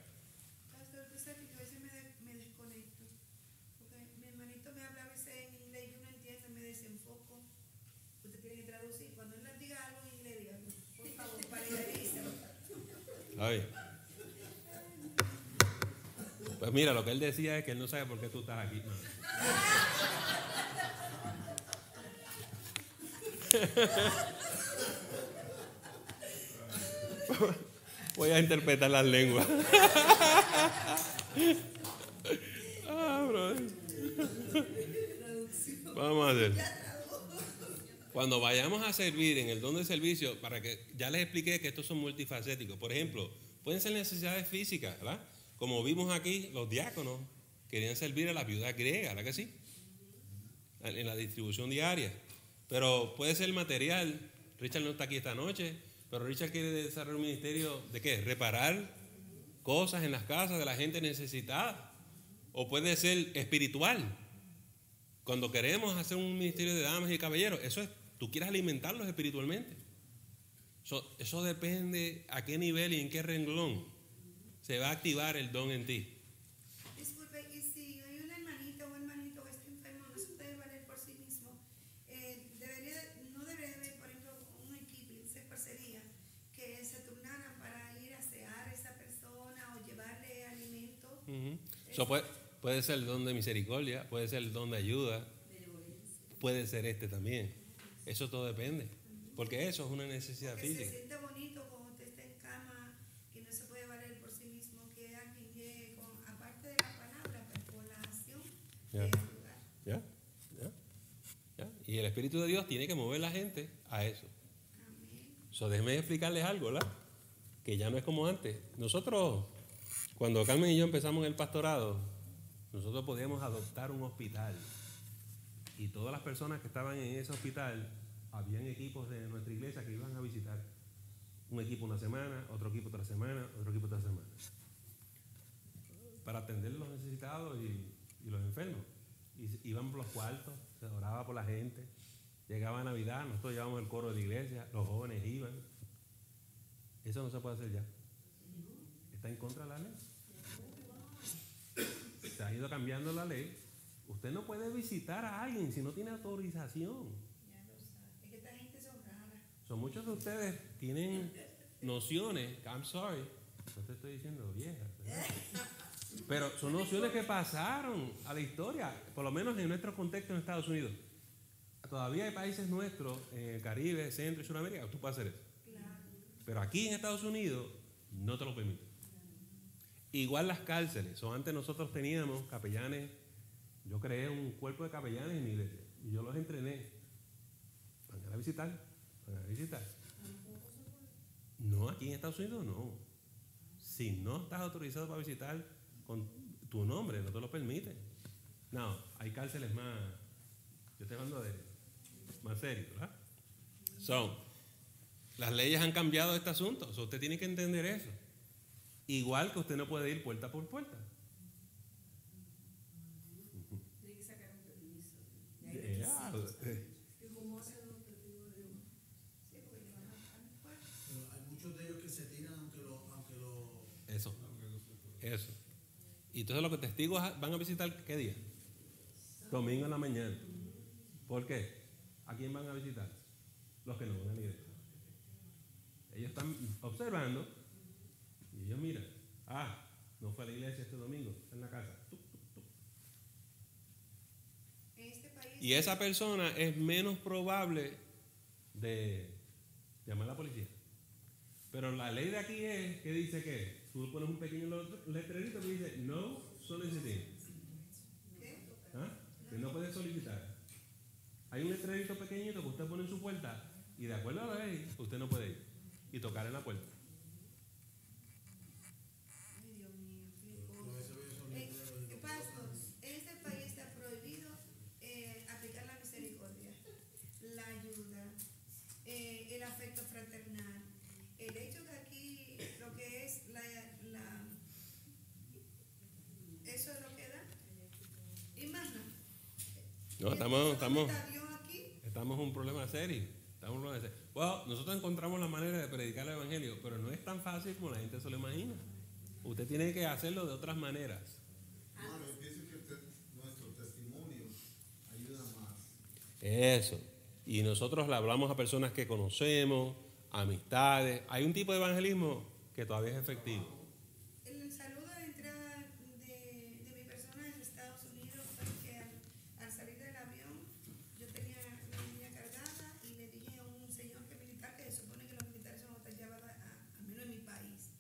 Pastor, tú sabes que yo a veces me desconecto. Porque mi hermanito me habla a veces en inglés, yo no entiendo, me desenfoco. Usted tiene que traducir. Cuando él le diga algo en inglés, diga, por favor, para díselo. A ver. Pues mira, lo que él decía es que él no sabe por qué tú estás aquí. No. Voy a interpretar las lenguas. Brother. Vamos a hacer. Cuando vayamos a servir en el don de servicio, para que ya les expliqué que estos son multifacéticos. Por ejemplo, pueden ser necesidades físicas, ¿verdad? Como vimos aquí, los diáconos querían servir a la viuda griega, ¿verdad que sí? En la distribución diaria. Pero puede ser material. Richard no está aquí esta noche, pero Richard quiere desarrollar un ministerio de ¿qué? Reparar cosas en las casas de la gente necesitada. O puede ser espiritual. Cuando queremos hacer un ministerio de damas y caballeros, eso es, tú quieres alimentarlos espiritualmente. Eso depende a qué nivel y en qué renglón se va a activar el don en ti. Disculpe, y si hay una hermanita o hermanito que está enfermo, no se puede valer por sí mismo, no debería haber, por ejemplo, un equipo, cuál sería, que se turnaran para ir a asear a esa persona o llevarle alimento. Eso puede ser el don de misericordia, puede ser el don de ayuda, puede ser este también. Eso todo depende, porque eso es una necesidad Porque física. se siente bonito cuando usted está en cama, que no se puede valer por sí mismo, que alguien llegue, aparte de la palabra, pero con la acción de ayudar. ¿Ya? Y el Espíritu de Dios tiene que mover a la gente a eso. Amén. Déjenme explicarles algo, ¿verdad? Que ya no es como antes. Nosotros, cuando Carmen y yo empezamos el pastorado, nosotros podíamos adoptar un hospital. Y todas las personas que estaban en ese hospital, habían equipos de nuestra iglesia que iban a visitar. Un equipo una semana, otro equipo otra semana, otro equipo otra semana. Para atender los necesitados y los enfermos. Y iban por los cuartos, se oraba por la gente. Llegaba Navidad, nosotros llevábamos el coro de la iglesia, los jóvenes iban. Eso no se puede hacer ya. Está en contra de la ley. Se ha ido cambiando la ley. Usted no puede visitar a alguien si no tiene autorización. Ya lo sabe. Es que esta gente son raras. Muchos de ustedes tienen nociones, I'm sorry, no te estoy diciendo viejas, ¿verdad? Pero son nociones que pasaron a la historia, por lo menos en nuestro contexto en Estados Unidos. Todavía hay países nuestros, en el Caribe, Centro y Sudamérica, tú puedes hacer eso. Claro. Pero aquí en Estados Unidos no te lo permiten. Igual las cárceles. Antes nosotros teníamos capellanes. Yo creé un cuerpo de capellanes en mi iglesia y yo los entrené. Van a visitar. No, aquí en Estados Unidos no. Si no estás autorizado para visitar con tu nombre, no te lo permiten. No, hay cárceles más. Yo estoy hablando de más serios, ¿verdad? Las leyes han cambiado este asunto. Usted tiene que entender eso. Igual que usted no puede ir puerta por puerta. Tiene que sacar un permiso. ¿Y cómo hacen los testigos de Jehová? Sí, porque le van a mi cuarto. Pero hay muchos de ellos que se tiran aunque lo Eso. Y entonces los testigos van a visitar, ¿qué día? Domingo en la mañana. ¿Por qué? ¿A quién van a visitar? Los que no van a la iglesia. Ellos están observando y ellos miran. No fue a la iglesia este domingo, está en la casa. En este país. Y esa persona es menos probable de llamar a la policía. Pero la ley de aquí es que dice que tú pones un pequeño letrerito que dice no soliciting. Que no puede solicitar. Hay un letrerito pequeñito que usted pone en su puerta y de acuerdo a la ley usted no puede ir y tocar en la puerta. Ay, Dios mío, qué cosa. Pastor, en este país está prohibido aplicar la misericordia, la ayuda, el afecto fraternal. El hecho que aquí lo que es eso es lo que da. Y más no. No, estamos en un problema serio. Bueno, nosotros encontramos la manera de predicar el evangelio, pero no es tan fácil como la gente se lo imagina. Usted tiene que hacerlo de otras maneras. Hermano, yo pienso que nuestro testimonio ayuda más. Eso. Y nosotros le hablamos a personas que conocemos, amistades. Hay un tipo de evangelismo que todavía es efectivo. El saludo de entrada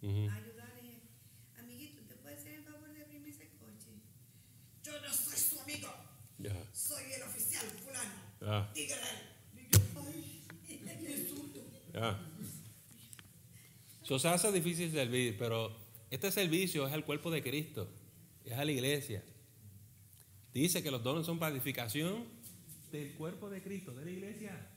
Ujú. a ayudar. Amiguito, ¿te puede hacer el favor de abrirme ese coche? Yo no soy su amigo, Ya. soy el oficial fulano. Ya. Dígale. Y yo, ay, qué susto. Ya. Eso se hace difícil servir, pero este servicio es al cuerpo de Cristo, es a la iglesia. Dice que los dones son para edificación del cuerpo de Cristo, de la iglesia.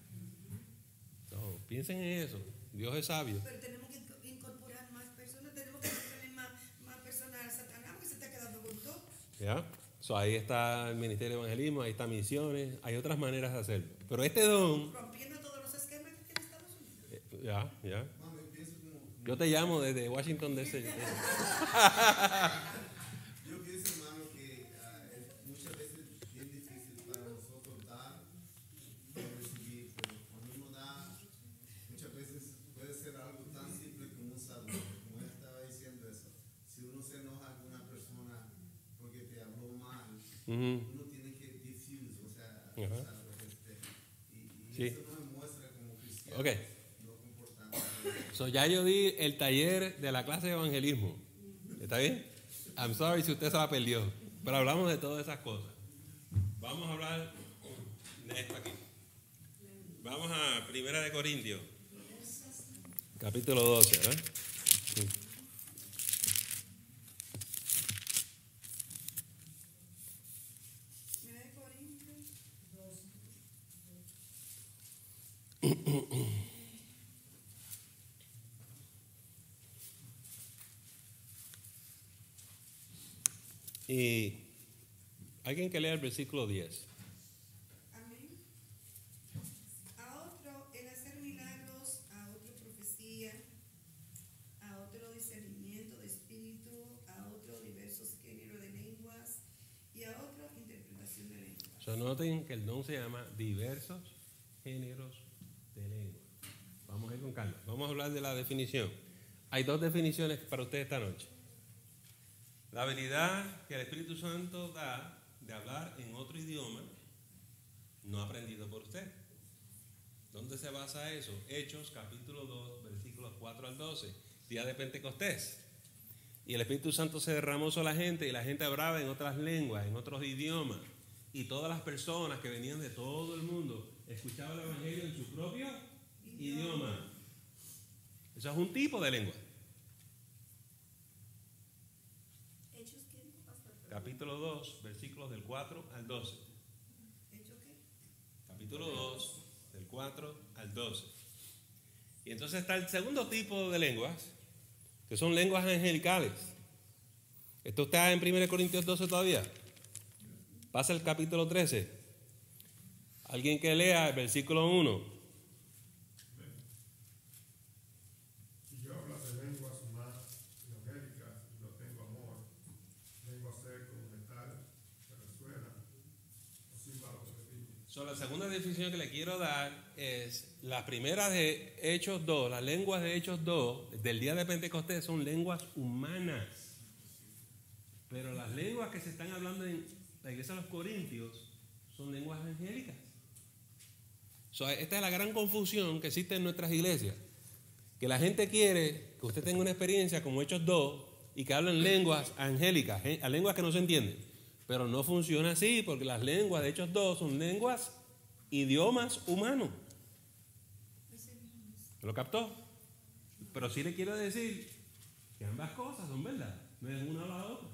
No, piensen en eso. Dios es sabio. Pero tenemos que incorporar más personas, tenemos que poner más personas a Satanás, porque se está quedando con todo. ¿Ya? So, ahí está el ministerio de evangelismo, ahí está misiones, hay otras maneras de hacerlo. Pero este don, Rompiendo todos los esquemas que tiene Estados Unidos. ya. Mano, yo pienso como Yo te llamo desde Washington DC. yo pienso, hermano, que es muchas veces bien difícil para nosotros dar y recibir, pero cuando uno da, muchas veces puede ser algo tan simple como un saludo, como él estaba diciendo eso. Si uno se enoja con una persona porque te habló mal, Ujú. uno tiene que diffuse, o sea, Ajá. y Sí. eso nos demuestra como cristianos Ok. lo comportamos. So, ya yo di el taller de la clase de evangelismo. ¿Está bien? I'm sorry si usted se la perdió. Pero hablamos de todas esas cosas. Vamos a hablar de esto aquí. Vamos a 1 de Corintios, capítulo 12, ¿verdad? Sí. Mira de Corintios. Y alguien que lea el versículo 10. Amén. A otro el hacer milagros, a otro profecía, a otro discernimiento de espíritu, a otro diversos géneros de lenguas y a otro interpretación de lenguas. So, noten que el don se llama diversos géneros de lengua. Vamos a ir con calma. Vamos a hablar de la definición. Hay dos definiciones para usted esta noche. La habilidad que el Espíritu Santo da de hablar en otro idioma no aprendido por usted. ¿Dónde se basa eso? Hechos capítulo 2, versículos 4 al 12, día de Pentecostés. Y el Espíritu Santo se derramó sobre la gente y la gente hablaba en otras lenguas, en otros idiomas. Y todas las personas que venían de todo el mundo escuchaban el Evangelio en su propio idioma. Eso es un tipo de lengua. ¿Hechos qué dijo, pastor? Capítulo 2, versículos del 4 al 12. ¿Hechos qué? Capítulo 2, del 4 al 12. Y entonces está el segundo tipo de lenguas, que son lenguas angelicales. Esto está en 1 Corintios 12 todavía. Pasa el capítulo 13. Alguien que lea el versículo 1. Y yo hablo de lenguas más angélicas y no tengo amor, vengo a ser como metal que resuena o címbalo de vino. So, la segunda definición que le quiero dar es la primera de Hechos 2, las lenguas de Hechos 2 del día de Pentecostés son lenguas humanas. Pero las lenguas que se están hablando en la iglesia de los Corintios son lenguas angélicas. So, esta es la gran confusión que existe en nuestras iglesias. Que la gente quiere que usted tenga una experiencia como Hechos 2 y que hablen lenguas angélicas, a lenguas que no se entienden. Pero no funciona así, porque las lenguas de Hechos 2 son lenguas, idiomas humanos. ¿Lo captó? Pero sí le quiero decir que ambas cosas son verdad, no es una o la otra.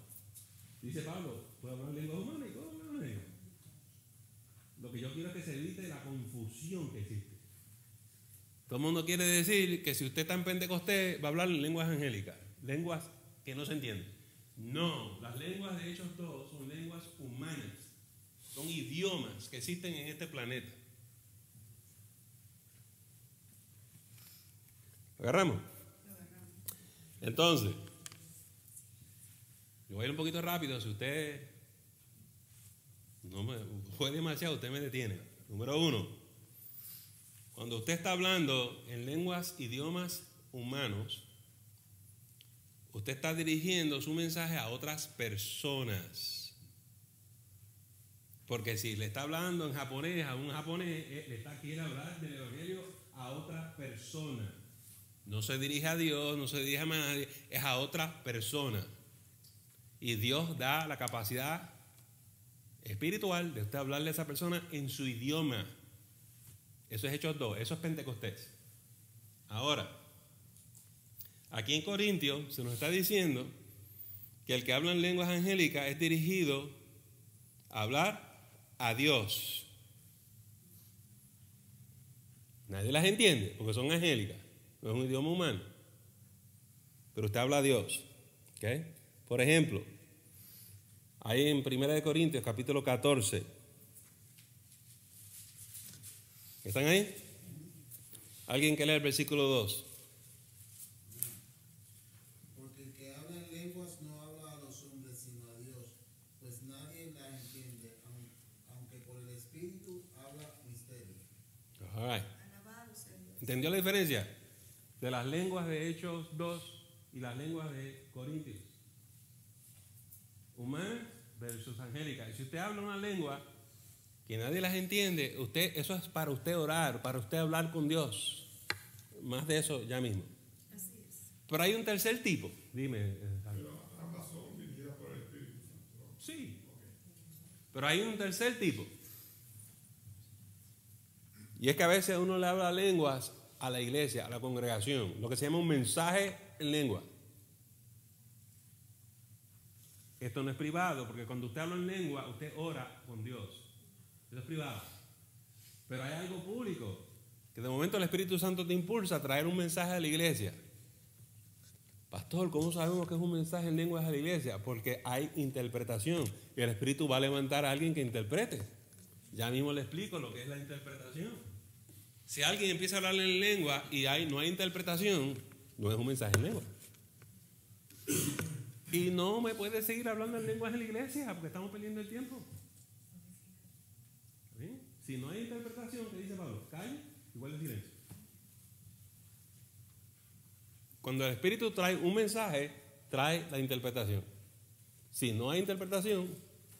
Dice Pablo, puedo hablar lenguas humanas y puedo hablar lenguas. Lo que yo quiero es que se evite la confusión que existe. Todo el mundo quiere decir que si usted está en Pentecostés va a hablar en lenguas angélicas, lenguas que no se entienden. No, las lenguas de Hechos 2 son lenguas humanas, son idiomas que existen en este planeta. ¿Lo agarramos? Entonces, yo voy a ir un poquito rápido. Si usted no me fue demasiado, usted me detiene. Número 1, cuando usted está hablando en lenguas, idiomas humanos, usted está dirigiendo su mensaje a otras personas. Porque si le está hablando en japonés a un japonés, le está quiere hablar del evangelio a otra persona. No se dirige a Dios, no se dirige a nadie, es a otra persona. Y Dios da la capacidad espiritual de usted hablarle a esa persona en su idioma. Eso es Hechos 2, eso es Pentecostés. Ahora, aquí en Corintios se nos está diciendo que el que habla en lenguas angélicas es dirigido a hablar a Dios. Nadie las entiende porque son angélicas, no es un idioma humano. Pero usted habla a Dios. ¿Okay? Por ejemplo, ahí en 1 Corintios capítulo 14. ¿Están ahí? ¿Alguien que lea el versículo 2? Porque el que habla en lenguas no habla a los hombres sino a Dios, pues nadie las entiende, aunque por el Espíritu habla misterio. All right. Alabado sea Dios. ¿Entendió la diferencia de las lenguas de Hechos 2 y las lenguas de Corintios? Humanas versus angélicas. Y si usted habla una lengua que nadie las entiende, eso es para usted orar, para usted hablar con Dios. Más de eso ya mismo. Así es. Pero hay un tercer tipo. Dime. Pero ambas son dirigidas por el Espíritu Santo. Sí. Pero hay un tercer tipo. Y es que a veces uno le habla lenguas a la iglesia, a la congregación, lo que se llama un mensaje en lengua. Esto no es privado, porque cuando usted habla en lengua, usted ora con Dios. Eso es privado. Pero hay algo público, que de momento el Espíritu Santo te impulsa a traer un mensaje a la iglesia. Pastor, ¿cómo sabemos que es un mensaje en lenguas a la iglesia? Porque hay interpretación. Y el Espíritu va a levantar a alguien que interprete. Ya mismo le explico lo que es la interpretación. Si alguien empieza a hablarle en lengua y no hay interpretación, no es un mensaje en lengua. Y no me puede seguir hablando en lenguas en la iglesia porque estamos perdiendo el tiempo. ¿Sí? Si no hay interpretación, ¿qué dice Pablo? Calle y guarda silencio. Cuando el Espíritu trae un mensaje, trae la interpretación. Si no hay interpretación,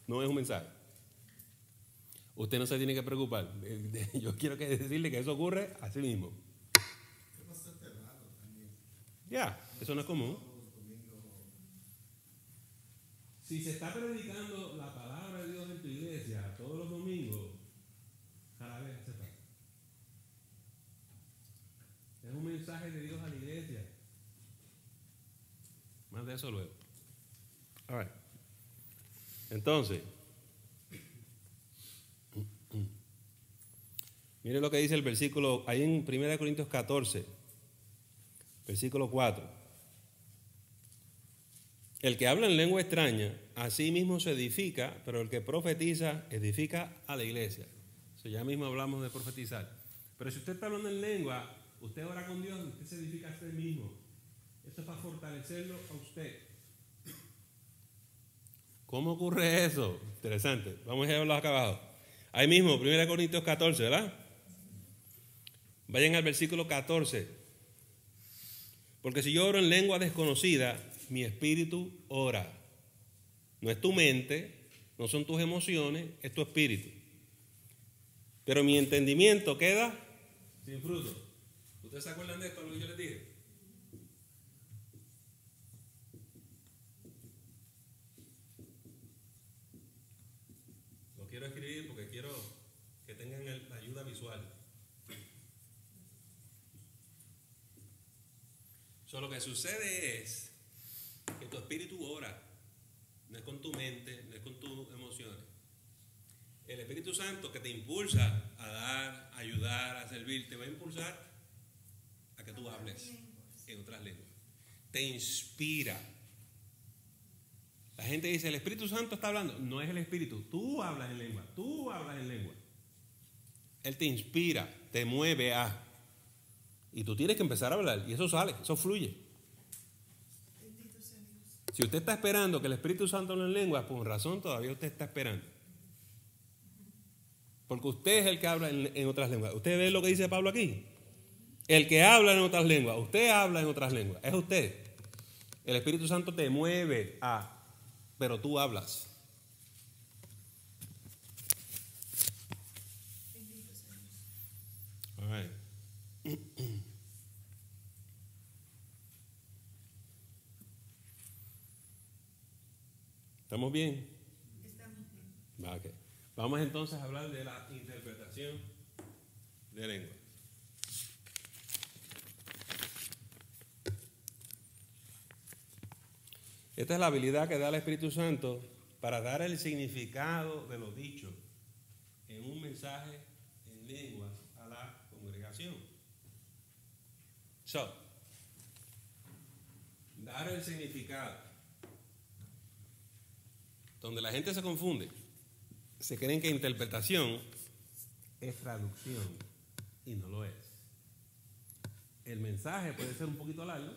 no es un mensaje. Usted no se tiene que preocupar. Yo quiero decirle que eso ocurre así mismo. Es bastante raro también. Ya, eso no es común. Todos los domingos. Si se está predicando la palabra de Dios en tu iglesia todos los domingos, cada vez hace falta. Es un mensaje de Dios a la iglesia. Más de eso luego. All right. Entonces, mire lo que dice el versículo, ahí en 1 Corintios 14, versículo 4. El que habla en lengua extraña, a sí mismo se edifica, pero el que profetiza, edifica a la iglesia. Eso ya mismo hablamos de profetizar. Pero si usted está hablando en lengua, usted ora con Dios, usted se edifica a usted mismo. Esto es para fortalecerlo a usted. ¿Cómo ocurre eso? Interesante. Vamos a llevarlo acá abajo. Ahí mismo, 1 Corintios 14, ¿verdad? Vayan al versículo 14. Porque si yo oro en lengua desconocida, mi espíritu ora. No es tu mente, no son tus emociones, es tu espíritu. Pero mi entendimiento queda sin fruto. ¿Ustedes se acuerdan de esto, lo que yo les dije? Lo quiero escribir porque quiero que tengan la ayuda visual. Lo que sucede es que tu espíritu ora, no es con tu mente, no es con tus emociones. El Espíritu Santo que te impulsa a dar, a ayudar, a servir, te va a impulsar a que tú hables en otras lenguas. Te inspira. La gente dice, el Espíritu Santo está hablando. No es el Espíritu, tú hablas en lengua, tú hablas en lengua. Él te inspira, te mueve a... Y tú tienes que empezar a hablar. Y eso sale, eso fluye. Bendito sea Dios. Si usted está esperando que el Espíritu Santo hable en lengua, por razón todavía usted está esperando. Porque usted es el que habla en otras lenguas. ¿Usted ve lo que dice Pablo aquí? El que habla en otras lenguas. Usted habla en otras lenguas. Es usted. El Espíritu Santo te mueve a... Pero tú hablas. Bendito sea Dios. All right. ¿Estamos bien? Estamos bien. Va, ok. Vamos entonces a hablar de la interpretación de lengua. Esta es la habilidad que da el Espíritu Santo para dar el significado de lo dicho en un mensaje en lenguas a la congregación. So, dar el significado. Donde la gente se confunde, se creen que interpretación es traducción y no lo es. El mensaje puede ser un poquito largo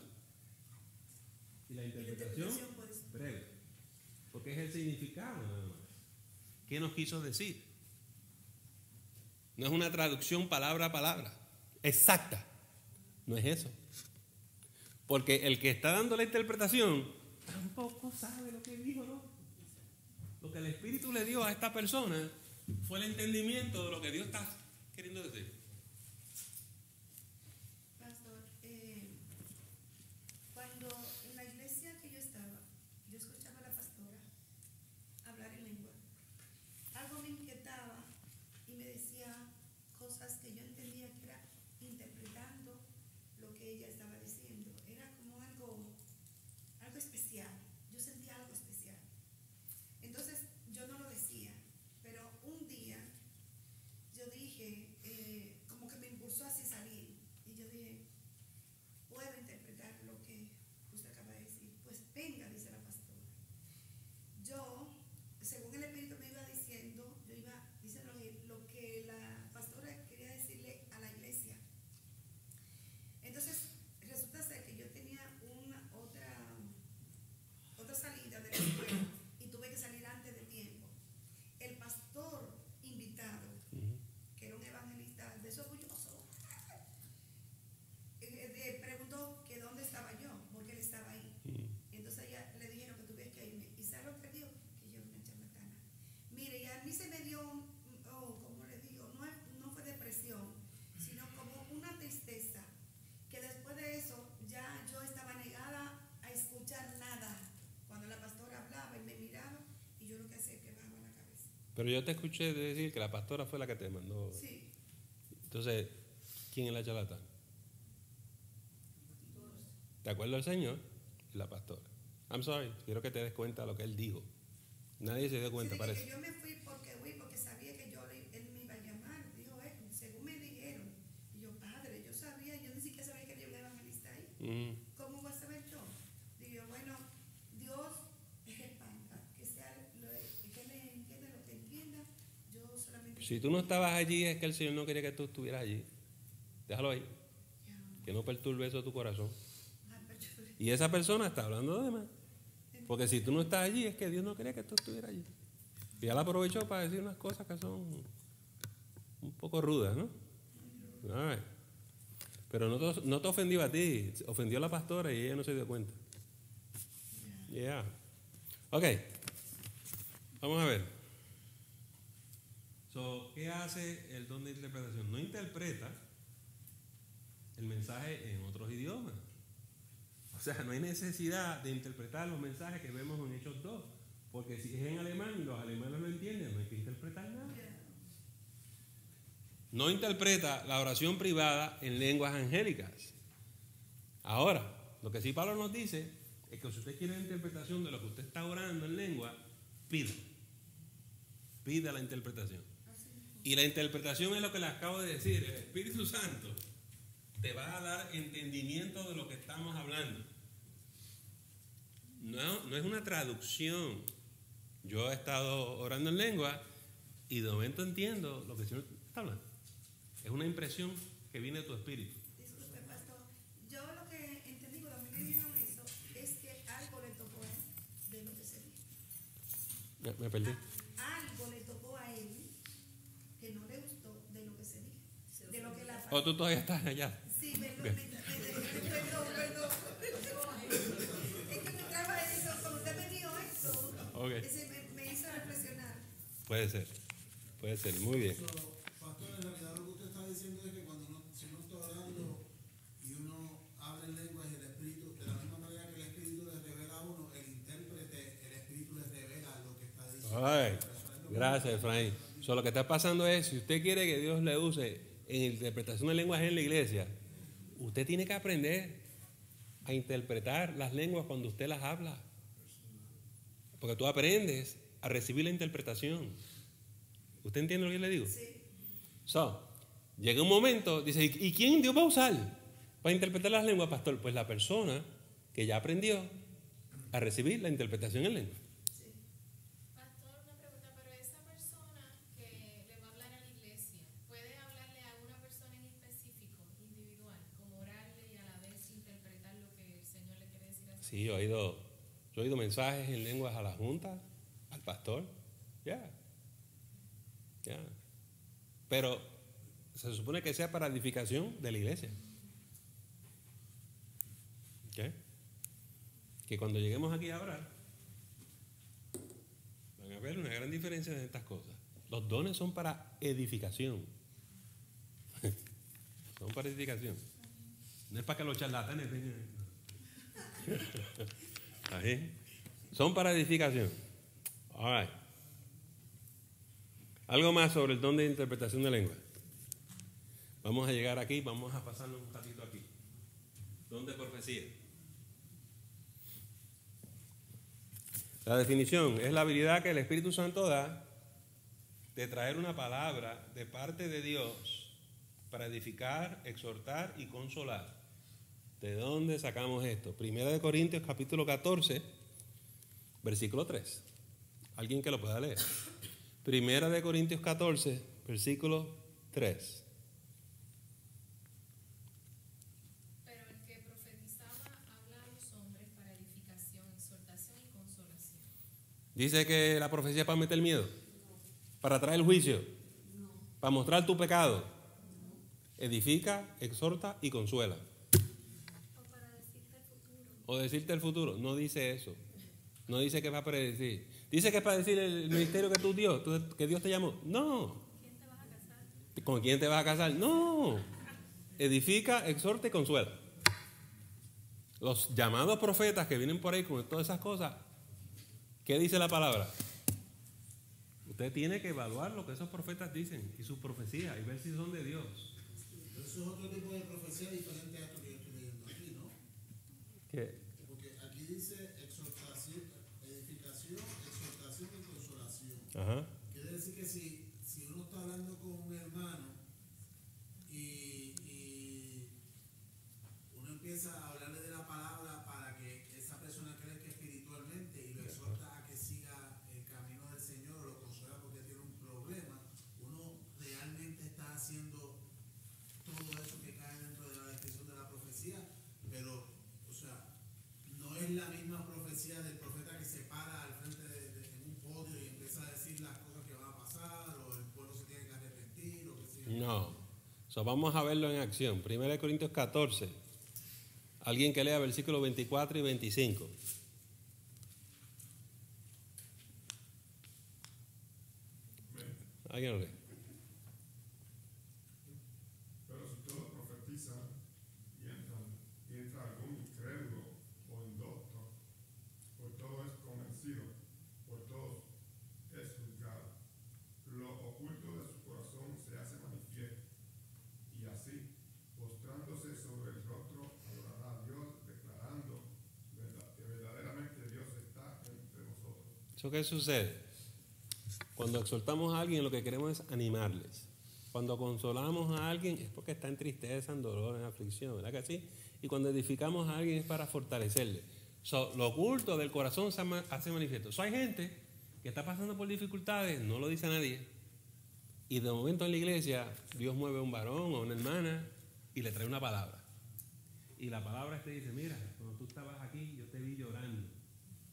y la interpretación breve, porque es el significado nada más. ¿Qué nos quiso decir? No es una traducción palabra a palabra, exacta. No es eso. Porque el que está dando la interpretación tampoco sabe lo que dijo, ¿no? Lo que el Espíritu le dio a esta persona fue el entendimiento de lo que Dios está queriendo decir. Pastor, cuando en la iglesia que yo estaba, yo escuchaba a la pastora hablar en lengua. Algo me inquietaba y me decía cosas que yo entendía que era interpretando lo que ella estaba diciendo. Era como algo especial. Yo sentía algo especial. Entonces yo no lo decía, pero un día yo dije, como que me impulsó hacia salir, y yo dije, puedo interpretar lo que usted acaba de decir. Pues venga, dice la pastora. Yo, según el Espíritu me iba diciendo, yo iba diciendo lo que la pastora quería decirle a la iglesia. Entonces resulta ser que yo tenía otra salida de la escuela y tuve que salir antes de tiempo. El pastor invitado, que era un evangelista de esos orgullosos, preguntó que dónde estaba yo, porque él estaba ahí. Entonces ella le dijeron que tuviera que irme. ¿Y sabe lo que dijo? Que yo era una charlatana. Mire, y a mí se me dio, ¿cómo le digo? No fue depresión, sino como una tristeza, que después de eso ya yo estaba negada a escuchar nada. Cuando la pastora hablaba y me miraba, y yo lo que hacía es que bajaba la cabeza. Pero yo te escuché decir que la pastora fue la que te mandó. Sí. Entonces, ¿quién es la charlatana? ¿De acuerdo al Señor? Y la pastora. I'm sorry, quiero que te des cuenta de lo que él dijo. Nadie se dio cuenta, Sí, parece. que yo me fui porque sabía que él me iba a llamar. Dijo, según me dijeron. Y yo, padre, yo sabía, yo ni siquiera sabía que había un evangelista ahí. ¿Cómo voy a saber yo? Digo, bueno, Dios espanta, que le entienda lo que entienda. Yo solamente. Si tú no estabas allí, es que el Señor no quería que tú estuvieras allí. Déjalo ahí. Que no perturbe eso tu corazón. Y esa persona está hablando de más. Porque si tú no estás allí, es que Dios no quería que tú estuvieras allí. Y él aprovechó para decir unas cosas que son un poco rudas, ¿no? Ay. Pero no te ofendió a ti, ofendió a la pastora y ella no se dio cuenta. Yeah. Ok. Vamos a ver. ¿Qué hace el don de interpretación? No interpreta el mensaje en otros idiomas. O sea, no hay necesidad de interpretar los mensajes que vemos en Hechos 2. Porque si es en alemán y los alemanes lo entienden, no hay que interpretar nada. No interpreta la oración privada en lenguas angélicas. Ahora, lo que sí Pablo nos dice es que si usted quiere la interpretación de lo que usted está orando en lengua, pida la interpretación. Y la interpretación es lo que le acabo de decir. El Espíritu Santo te va a dar entendimiento de lo que estamos hablando. No es una traducción. Yo he estado orando en lengua y de momento entiendo lo que el Señor está hablando. Es una impresión que viene de tu espíritu. Disculpe, pastor. Yo lo que entendí cuando me dijeron eso es que algo le tocó a él de lo que se dijo. Me perdí. Algo le tocó a él que no le gustó de lo que se dijo. De lo que la ¿O tú todavía estás allá? Sí, perdón. Es que me traba eso. Cuando usted me dijo eso, Okay. me hizo reflexionar. Puede ser, muy bien. Pastor, en realidad lo que usted está diciendo es que si uno está orando y uno habla en lenguas y el Espíritu, de la misma manera que el Espíritu le revela a uno, el intérprete, el Espíritu le revela Ay, gracias, Efraín. Lo que está pasando es, si usted quiere que Dios le use en interpretación de lenguas en la iglesia, usted tiene que aprender a interpretar las lenguas cuando usted las habla. Porque tú aprendes a recibir la interpretación. ¿Usted entiende lo que yo le digo? Sí. Llega un momento, dice, ¿y quién Dios va a usar para interpretar las lenguas, pastor? Pues la persona que ya aprendió a recibir la interpretación en lengua. Pastor, una pregunta, pero esa persona que le va a hablar a la iglesia, ¿puede hablarle a una persona en específico, individual, como orarle y a la vez interpretar lo que el Señor le quiere decir a usted? Sí, yo he oído mensajes en lenguas a la junta, al pastor, ya. Pero se supone que sea para edificación de la iglesia. ¿Qué? Que cuando lleguemos aquí a orar, van a ver una gran diferencia en estas cosas. Los dones son para edificación. Son para edificación. No es para que los charlatanes tengan. ¿Ahí? Son para edificación. All right. Algo más sobre el don de interpretación de lengua. Vamos a llegar aquí, vamos a pasarnos un ratito aquí. Don de profecía. La definición es la habilidad que el Espíritu Santo da de traer una palabra de parte de Dios para edificar, exhortar y consolar. ¿De dónde sacamos esto? Primera de Corintios capítulo 14, versículo 3. ¿Alguien que lo pueda leer? Primera de Corintios 14, versículo 3. Pero el que profetizaba habla a los hombres para edificación, exhortación y consolación. Dice que la profecía es para meter miedo, para traer el juicio, para mostrar tu pecado. Edifica, exhorta y consuela. O para decirte el futuro. O decirte el futuro. No dice eso. No dice que va a predecir. Dice que es para decir el ministerio que que Dios te llamó. No. ¿Quién te vas a casar? ¿Con quién te vas a casar? No. Edifica, exhorta y consuela. Los llamados profetas que vienen por ahí con todas esas cosas, ¿qué dice la palabra? Usted tiene que evaluar lo que esos profetas dicen y sus profecías y ver si son de Dios. Pero eso es otro tipo de profecía diferente a esto que yo estoy leyendo aquí, ¿no? ¿Qué? Porque aquí dice exhortación, edificación, exhortación y consolación. Ajá. Quiere decir que si uno está hablando con un hermano y uno empieza a hablarle de la palabra para que esa persona crezca espiritualmente y lo exhorta a que siga el camino del Señor o lo consuela porque tiene un problema, uno realmente está haciendo todo eso que cae dentro de la descripción de la profecía, pero, o sea, no es la misma profecía del profeta que se para al frente en un podio y empieza a decir las cosas que van a pasar, o el pueblo se tiene que arrepentir, o que sea. No. Vamos a verlo en acción. 1 Corintios 14. Alguien que lea versículos 24 y 25. ¿Alguien lo lee? Pero si todos profetizan y entra algún incrédulo o indocto, por todo es convencido, por todos es juzgado. Lo oculto de su corazón se hace manifiesto, y así, postrándose sobre el rostro, adorará a Dios, declarando que verdaderamente Dios está entre nosotros. ¿Eso qué sucede? Cuando exhortamos a alguien, lo que queremos es animarles. Cuando consolamos a alguien es porque está en tristeza, en dolor, en aflicción, ¿verdad que sí? Y cuando edificamos a alguien es para fortalecerle. Lo oculto del corazón se hace manifiesto. Hay gente que está pasando por dificultades, no lo dice a nadie, y de momento en la iglesia Dios mueve a un varón o una hermana y le trae una palabra. Y la palabra te dice, mira, cuando tú estabas aquí yo te vi llorando.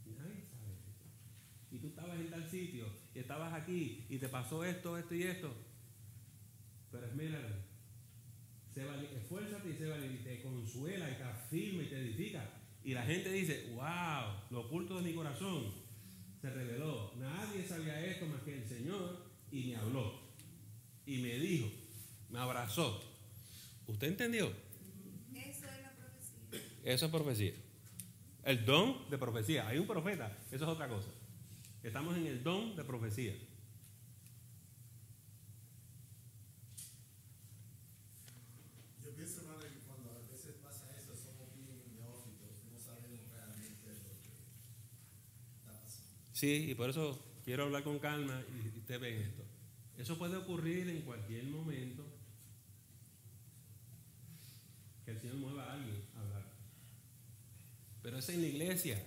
Y nadie sabe eso. Y tú estabas en tal sitio y estabas aquí y te pasó esto, esto y esto. Pero esmérate, esfuérzate y sé valiente, y te consuela y te afirma y te edifica. Y la gente dice, wow, lo oculto de mi corazón se reveló. Nadie sabía esto más que el Señor, y me habló. Y me dijo, me abrazó. ¿Usted entendió? Eso es la profecía. Eso es profecía. El don de profecía. Hay un profeta, eso es otra cosa. Estamos en el don de profecía. Yo pienso, hermano, que cuando a veces pasa eso, somos bien neófitos, no sabemos realmente lo que está pasando. Sí, y por eso quiero hablar con calma y ustedes ven esto. Eso puede ocurrir en cualquier momento que el Señor mueva a alguien a hablar. Pero es en la iglesia.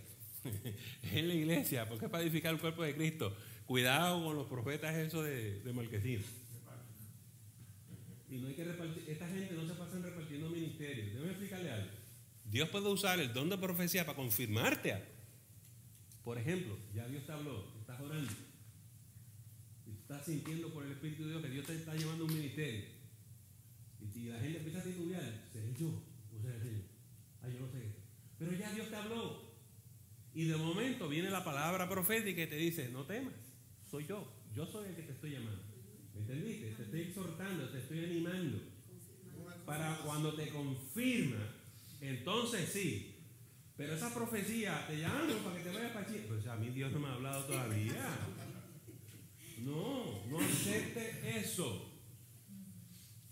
Es en la iglesia, porque es para edificar el cuerpo de Cristo. Cuidado con los profetas esos de marquesina. Y no hay que repartir. Esta gente no se pasan repartiendo ministerios. Déjame explicarle algo. Dios puede usar el don de profecía para confirmarte algo. Por ejemplo, ya Dios te habló, estás orando. Y tú estás sintiendo por el Espíritu de Dios que Dios te está llevando a un ministerio. Y la gente empieza a titubear. ¿Seré yo? ¿O será el Señor? Ay, yo no sé. Pero ya Dios te habló. Y de momento viene la palabra profética y te dice, no temas, soy yo soy el que te estoy llamando. ¿Me entendiste? Te estoy exhortando, te estoy animando. Para cuando te confirma, entonces sí. Pero esa profecía te llama para que te vayas para Chile. Pues a mí Dios no me ha hablado todavía. No acepte eso.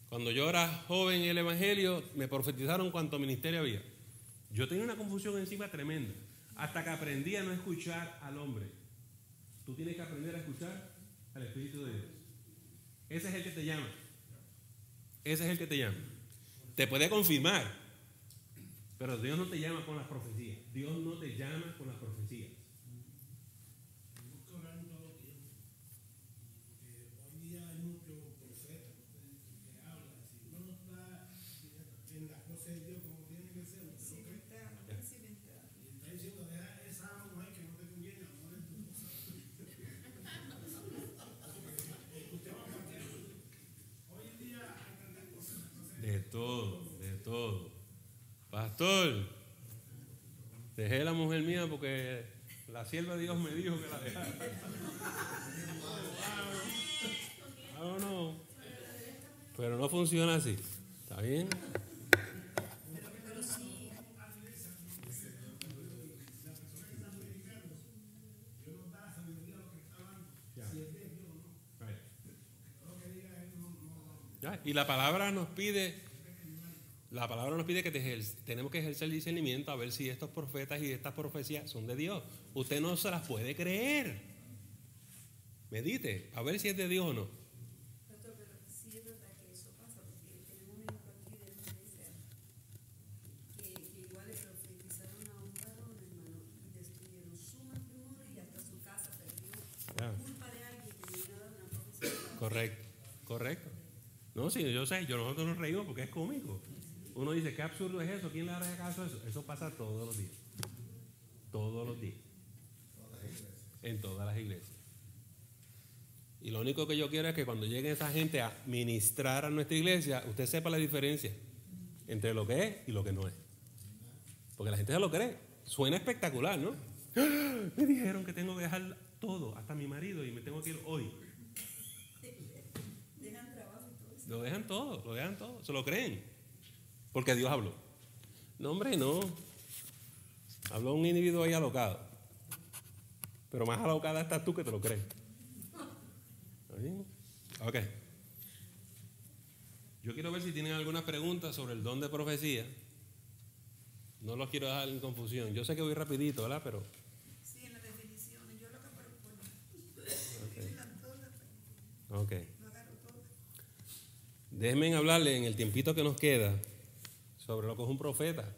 Cuando yo era joven en el Evangelio, me profetizaron cuánto ministerio había. Yo tenía una confusión encima tremenda. Hasta que aprendí a no escuchar al hombre. Tú tienes que aprender a escuchar al Espíritu de Dios. Ese es el que te llama. Ese es el que te llama. Te puede confirmar. Pero Dios no te llama con las profecías. Dios no te llama con las profecías. Tenemos que orar en todo tiempo. Porque hoy día hay muchos profetas que hablan. Si uno no está en las cosas de Dios como tiene que ser, no cree. Y está diciendo, deja esa mujer que no te conviene, amor en tu cosa. Usted va a cambiar. Hoy en día hay tantas cosas. De todo. Pastor, dejé la mujer mía porque la sierva de Dios me dijo que la dejara. No. Pero no funciona así. ¿Está bien? Pero sí. Ya, y la palabra nos pide que tenemos que ejercer el discernimiento a ver si estos profetas y estas profecías son de Dios. Usted no se las puede creer. Medite, a ver si es de Dios o no. Pastor, pero sí es verdad que eso pasa, porque tenemos un ejemplo aquí de una iglesia que igual le profetizaron a un varón, hermano, y destruyeron su matrimonio y hasta su casa perdió Ya. por culpa de alguien que vino a dar una profecía. Correcto. No, sí, yo sé, nosotros nos reímos porque es cómico. Uno dice, qué absurdo es eso, ¿quién le hará caso a eso? Eso pasa todos los días. Todos los días. En todas las iglesias. Y lo único que yo quiero es que cuando llegue esa gente a ministrar a nuestra iglesia, usted sepa la diferencia entre lo que es y lo que no es. Porque la gente se lo cree. Suena espectacular, ¿no? Me dijeron que tengo que dejar todo, hasta mi marido, y me tengo que ir hoy. Dejan trabajo y todo eso. Lo dejan todo, se lo creen. Porque Dios habló. No, hombre, no. Habló un individuo ahí alocado. Pero más alocada estás tú que te lo crees. ¿Sí? Ok. Yo quiero ver si tienen algunas preguntas sobre el don de profecía. No los quiero dejar en confusión. Yo sé que voy rapidito, ¿verdad? Pero... Sí, en las definiciones, yo lo que propongo. Ok. No agarro todo. Déjenme hablarle en el tiempito que nos queda sobre lo que es un profeta.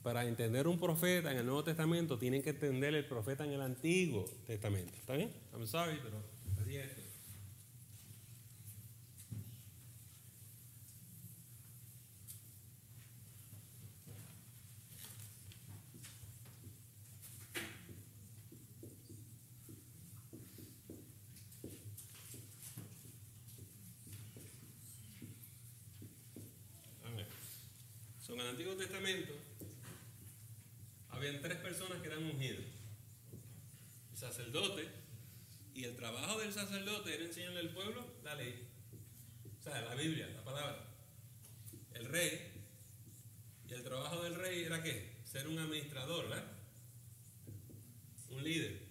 Para entender un profeta en el Nuevo Testamento, tienen que entender el profeta en el Antiguo Testamento. ¿Está bien? I'm sorry, pero así es esto. En el Antiguo Testamento habían 3 personas que eran ungidas: el sacerdote, y el trabajo del sacerdote era enseñarle al pueblo la ley, o sea, la Biblia, la palabra. El rey, y el trabajo del rey era ¿qué? Ser un administrador, ¿verdad? Un líder.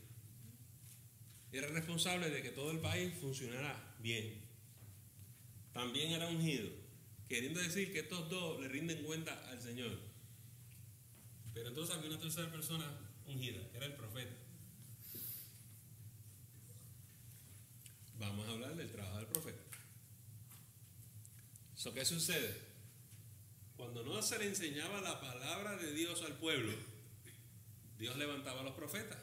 era responsable de que todo el país funcionara bien. También era ungido, queriendo decir que estos dos le rinden cuenta al Señor. Pero entonces había una tercera persona ungida, que era el profeta. Vamos a hablar del trabajo del profeta. ¿Qué sucede? Cuando no se le enseñaba la palabra de Dios al pueblo, Dios levantaba a los profetas.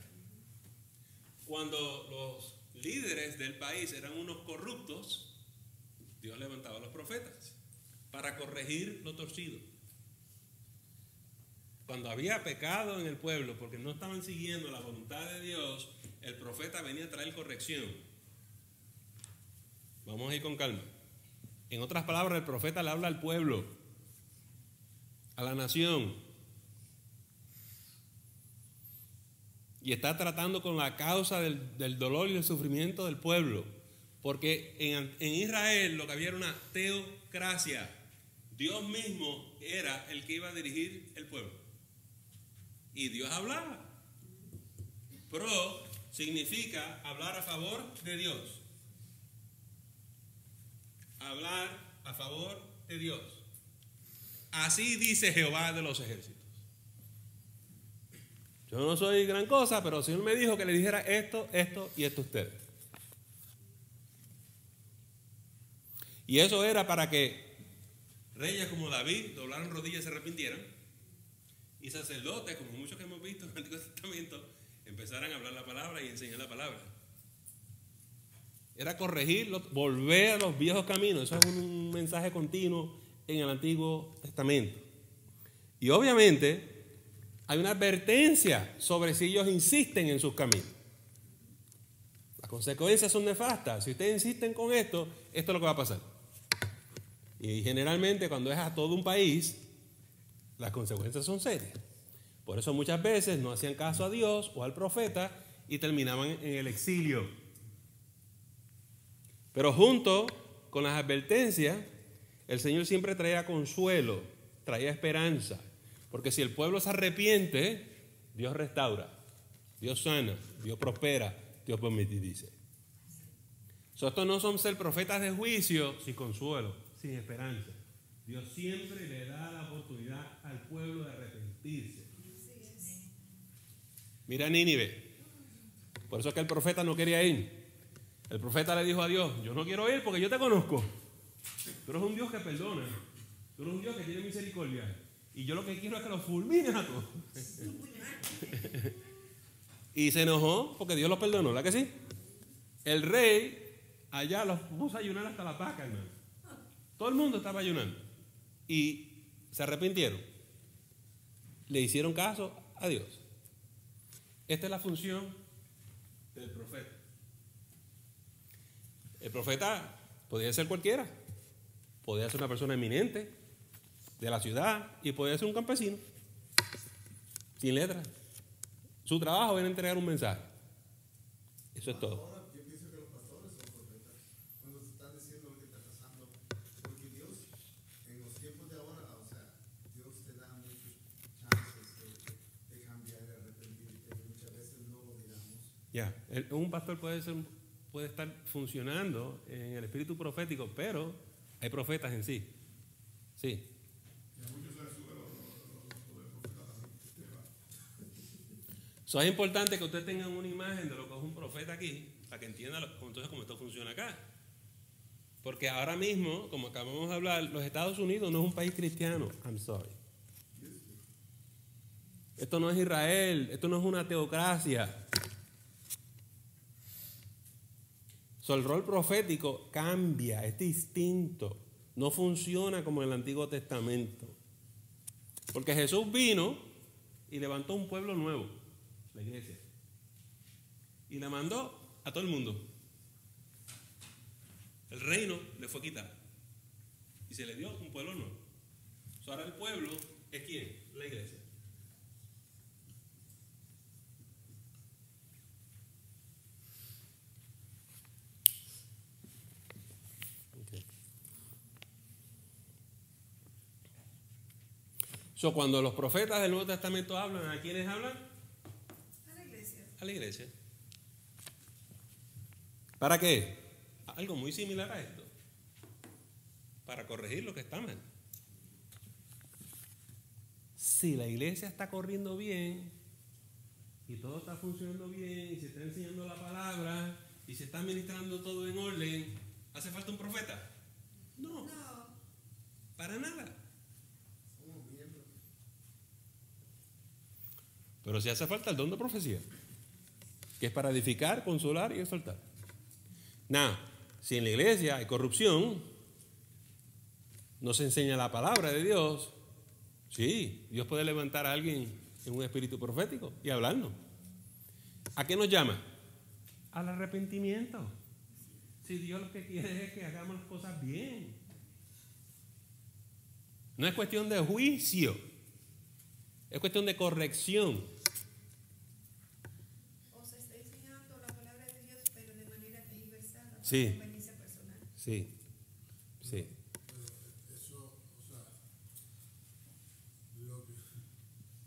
Cuando los líderes del país eran unos corruptos, Dios levantaba a los profetas para corregir lo torcido. Cuando había pecado en el pueblo porque no estaban siguiendo la voluntad de Dios, el profeta venía a traer corrección. Vamos a ir con calma. En otras palabras, el profeta le habla al pueblo, a la nación, y está tratando con la causa del dolor y el sufrimiento del pueblo, porque en Israel lo que había era una teocracia. Dios mismo era el que iba a dirigir el pueblo y Dios hablaba. Pro significa hablar a favor de Dios. Hablar a favor de Dios. Así dice Jehová de los ejércitos. Yo no soy gran cosa, pero el Señor me dijo que le dijera esto, esto y esto a ustedes. Y eso era para que reyes como David doblaran rodillas y se arrepintieran, y sacerdotes, como muchos que hemos visto en el Antiguo Testamento, empezaran a hablar la palabra y enseñar la palabra. Era corregir, volver a los viejos caminos. Eso es un mensaje continuo en el Antiguo Testamento. Y obviamente hay una advertencia sobre si ellos insisten en sus caminos. Las consecuencias son nefastas. Si ustedes insisten con esto es lo que va a pasar. Y generalmente cuando es a todo un país, las consecuencias son serias. Por eso muchas veces no hacían caso a Dios o al profeta y terminaban en el exilio. Pero junto con las advertencias, el Señor siempre traía consuelo, traía esperanza. Porque si el pueblo se arrepiente, Dios restaura, Dios sana, Dios prospera, Dios permite, dice. Estos no son ser profetas de juicio sin consuelo, sin esperanza. Dios siempre le da la oportunidad al pueblo de arrepentirse. Mira Nínive. Por eso es que el profeta no quería ir. El profeta le dijo a Dios: yo no quiero ir porque yo te conozco. Tú eres un Dios que perdona. Tú eres un Dios que tiene misericordia. Y yo lo que quiero es que los fulmines a todos. Y se enojó porque Dios los perdonó, ¿verdad que sí? El rey allá los puso a ayunar hasta la paca, hermano. Todo el mundo estaba ayunando. Y se arrepintieron. Le hicieron caso a Dios. Esta es la función del profeta. El profeta podía ser cualquiera. Podía ser una persona eminente de la ciudad y podía ser un campesino sin letras. Su trabajo era entregar un mensaje. Eso es todo. Ahora yo pienso que los pastores son profetas cuando se están diciendo lo que está pasando, porque Dios en los tiempos de ahora, o sea, Dios te da muchos chances de cambiar, de arrepentirte, y muchas veces no lo digamos. Ya, un pastor puede estar funcionando en el espíritu profético, pero hay profetas en sí. Sí. So, es importante que ustedes tengan una imagen de lo que es un profeta aquí, para que entiendan entonces cómo esto funciona acá. Porque ahora mismo, como acabamos de hablar, los Estados Unidos no es un país cristiano. I'm sorry. Esto no es Israel, esto no es una teocracia. So, el rol profético cambia, es distinto. No funciona como en el Antiguo Testamento. Porque Jesús vino y levantó un pueblo nuevo, la iglesia. Y la mandó a todo el mundo. El reino le fue quitado. Y se le dio un pueblo nuevo. So, ahora el pueblo es ¿quién? La iglesia. So, cuando los profetas del Nuevo Testamento hablan, ¿a quiénes hablan? A la iglesia. A la iglesia. ¿Para qué? Algo muy similar a esto. Para corregir lo que está mal. Si la iglesia está corriendo bien y todo está funcionando bien y se está enseñando la palabra y se está ministrando todo en orden, ¿hace falta un profeta? No. Para nada. Pero sí hace falta el don de profecía, que es para edificar, consolar y exhortar. Nada, si en la iglesia hay corrupción, no se enseña la palabra de Dios, sí, Dios puede levantar a alguien en un espíritu profético y hablarnos. ¿A qué nos llama? Al arrepentimiento. Si Dios lo que quiere es que hagamos las cosas bien. No es cuestión de juicio, es cuestión de corrección. O se está enseñando la palabra de Dios, pero de manera transversal, para Sí. conveniencia personal. Sí, sí. Eso, o sea,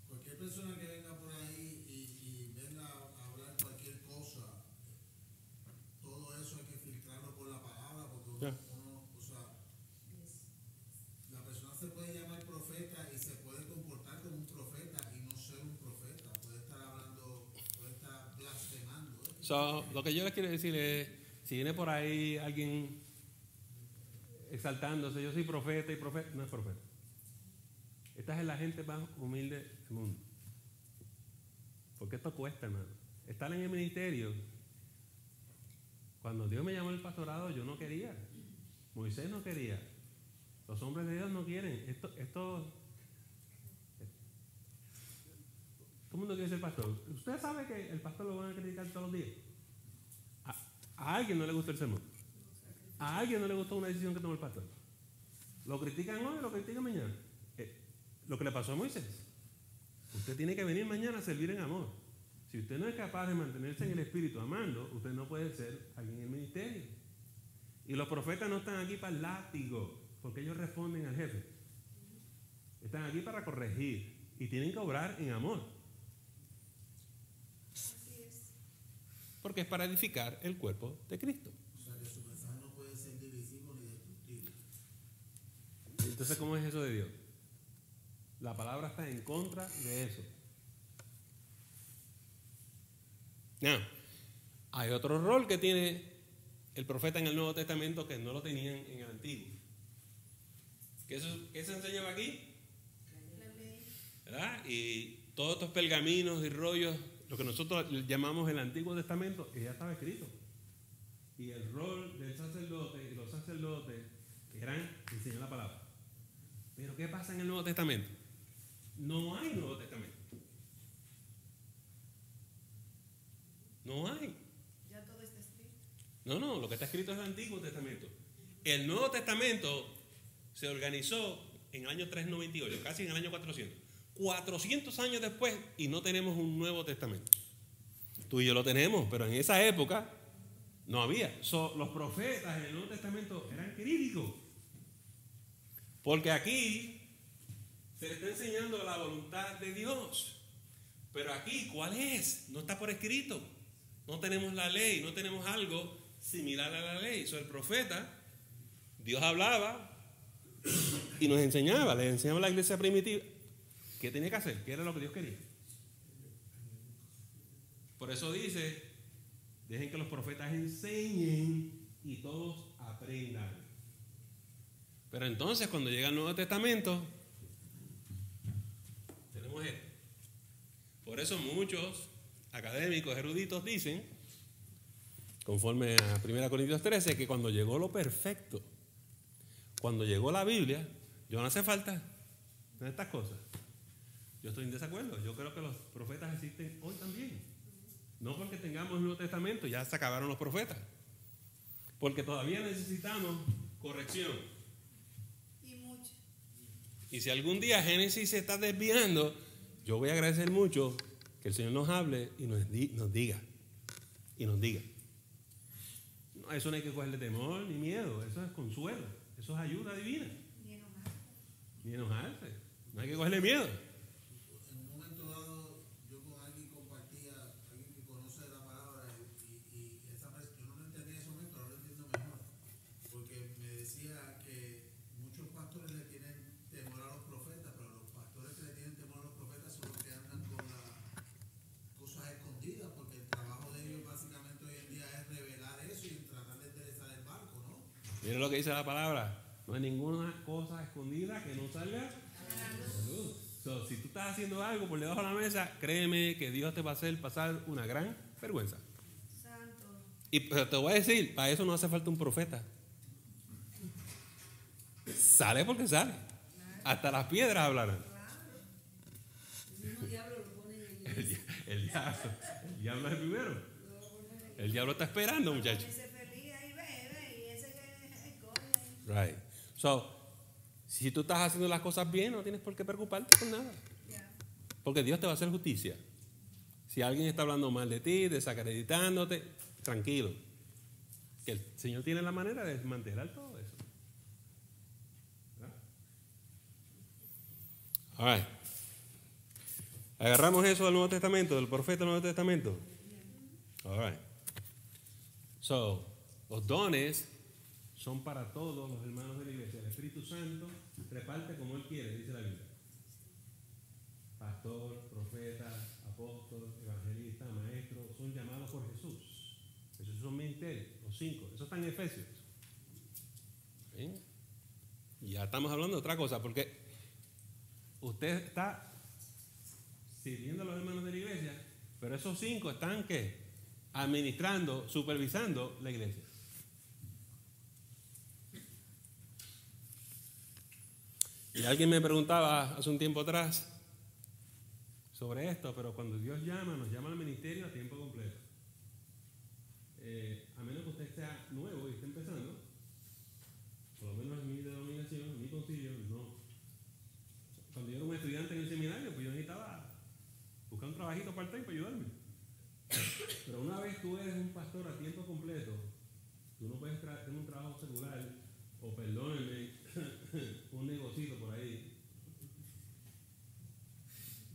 cualquier persona que venga por ahí y venga a hablar cualquier cosa, todo eso hay que filtrarlo por la palabra, porque Ya. uno, o sea, la persona se puede llamar profeta y se puede comportar como un profeta y no ser un profeta, puede estar hablando, puede estar blasfemando. So, lo que yo les quiero decir es, si viene por ahí alguien exaltándose, yo soy profeta y profeta, no es profeta. Esta es la gente más humilde del mundo. Porque esto cuesta, hermano. Estar en el ministerio. Cuando Dios me llamó al pastorado, yo no quería. Moisés no quería. Los hombres de Dios no quieren. Todo el mundo quiere ser pastor. Usted sabe que el pastor lo van a criticar todos los días. A alguien no le gusta el sermón. A alguien no le gustó una decisión que tomó el pastor. Lo critican hoy, lo critican mañana. Lo que le pasó a Moisés. Usted tiene que venir mañana a servir en amor. Si usted no es capaz de mantenerse en el espíritu amando, usted no puede ser alguien en el ministerio. Y los profetas no están aquí para el látigo, porque ellos responden al jefe. Están aquí para corregir y tienen que obrar en amor. Porque es para edificar el cuerpo de Cristo. O sea, que su mensaje no puede ser divisivo ni destructivo. Entonces, ¿cómo es eso de Dios? La palabra está en contra de eso. No. Hay otro rol que tiene el profeta en el Nuevo Testamento que no lo tenían en el Antiguo. ¿Qué se enseñaba aquí? La ley. ¿Verdad? Y todos estos pergaminos y rollos, lo que nosotros llamamos el Antiguo Testamento, ya estaba escrito. Y el rol del sacerdote y los sacerdotes eran enseñar la palabra. Pero ¿qué pasa en el Nuevo Testamento? No hay Nuevo Testamento. No hay. Ya todo está escrito. No, lo que está escrito es el Antiguo Testamento. El Nuevo Testamento se organizó en el año 398, casi en el año 400. 400 años después y no tenemos un Nuevo Testamento. Tú y yo lo tenemos, pero en esa época no había. Los profetas en el Nuevo Testamento eran críticos. Porque aquí se le está enseñando la voluntad de Dios. Pero aquí, ¿cuál es? No está por escrito. No tenemos la ley, no tenemos algo similar a la ley. El profeta, Dios hablaba y nos enseñaba, le enseñaba a la iglesia primitiva qué tenía que hacer, qué era lo que Dios quería. Por eso dice, dejen que los profetas enseñen y todos aprendan. Pero entonces cuando llega el Nuevo Testamento, tenemos esto. Por eso muchos académicos, eruditos dicen, conforme a 1 Corintios 13, que cuando llegó lo perfecto, cuando llegó la Biblia, ya no hace falta de estas cosas. Yo estoy en desacuerdo. Yo creo que los profetas existen hoy también. No porque tengamos el Nuevo Testamento, ya se acabaron los profetas. Porque todavía necesitamos corrección. Y mucho. Y si algún día Génesis se está desviando, yo voy a agradecer mucho que el Señor nos hable y nos diga. Y nos diga. No, eso no hay que cogerle temor ni miedo. Eso es consuelo. Eso es ayuda divina. Ni enojarse. No hay que cogerle miedo. En un momento dado, yo con alguien compartía, alguien que conoce la palabra, y esa persona, yo no entendía eso Miren lo que dice la palabra. No hay ninguna cosa escondida que no salga a la luz. So, si tú estás haciendo algo por debajo de la mesa, créeme que Dios te va a hacer pasar una gran vergüenza. Santo. Y pero te voy a decir, para eso no hace falta un profeta. Sale porque sale. Hasta las piedras hablarán. El mismo diablo lo pone en la iglesia. El diablo es el primero. El diablo está esperando, muchachos. Ese feliz ahí ve, y ese que coge ahí. Right. So, si tú estás haciendo las cosas bien, no tienes por qué preocuparte por nada. Ya. Porque Dios te va a hacer justicia. Si alguien está hablando mal de ti, desacreditándote, tranquilo. Que el Señor tiene la manera de desmantelar todo eso. ¿Verdad? All right. Agarramos eso del Nuevo Testamento, del profeta del Nuevo Testamento. All right. So, los dones son para todos los hermanos de la iglesia. El Espíritu Santo reparte como Él quiere, dice la Biblia. Pastor, profeta, apóstol, evangelista, maestro, son llamados por Jesús. Esos son ministerios, los 5. Eso está en Efesios. ¿Ven? Y ya estamos hablando de otra cosa, porque usted está sirviendo a los hermanos de la iglesia, pero esos 5 están, ¿qué? Administrando, supervisando la iglesia. Y alguien me preguntaba hace un tiempo atrás sobre esto, pero cuando Dios llama, nos llama al ministerio a tiempo completo. A menos que usted sea nuevo y esté empezando, por lo menos en mi denominación, en mi concilio, no. Cuando yo era un estudiante en el seminario, pues yo necesitaba buscar un trabajito part-time para ayudarme. Pero una vez tú eres un pastor a tiempo completo, tú no puedes tener un trabajo secular, o perdónenme, un negocito por ahí.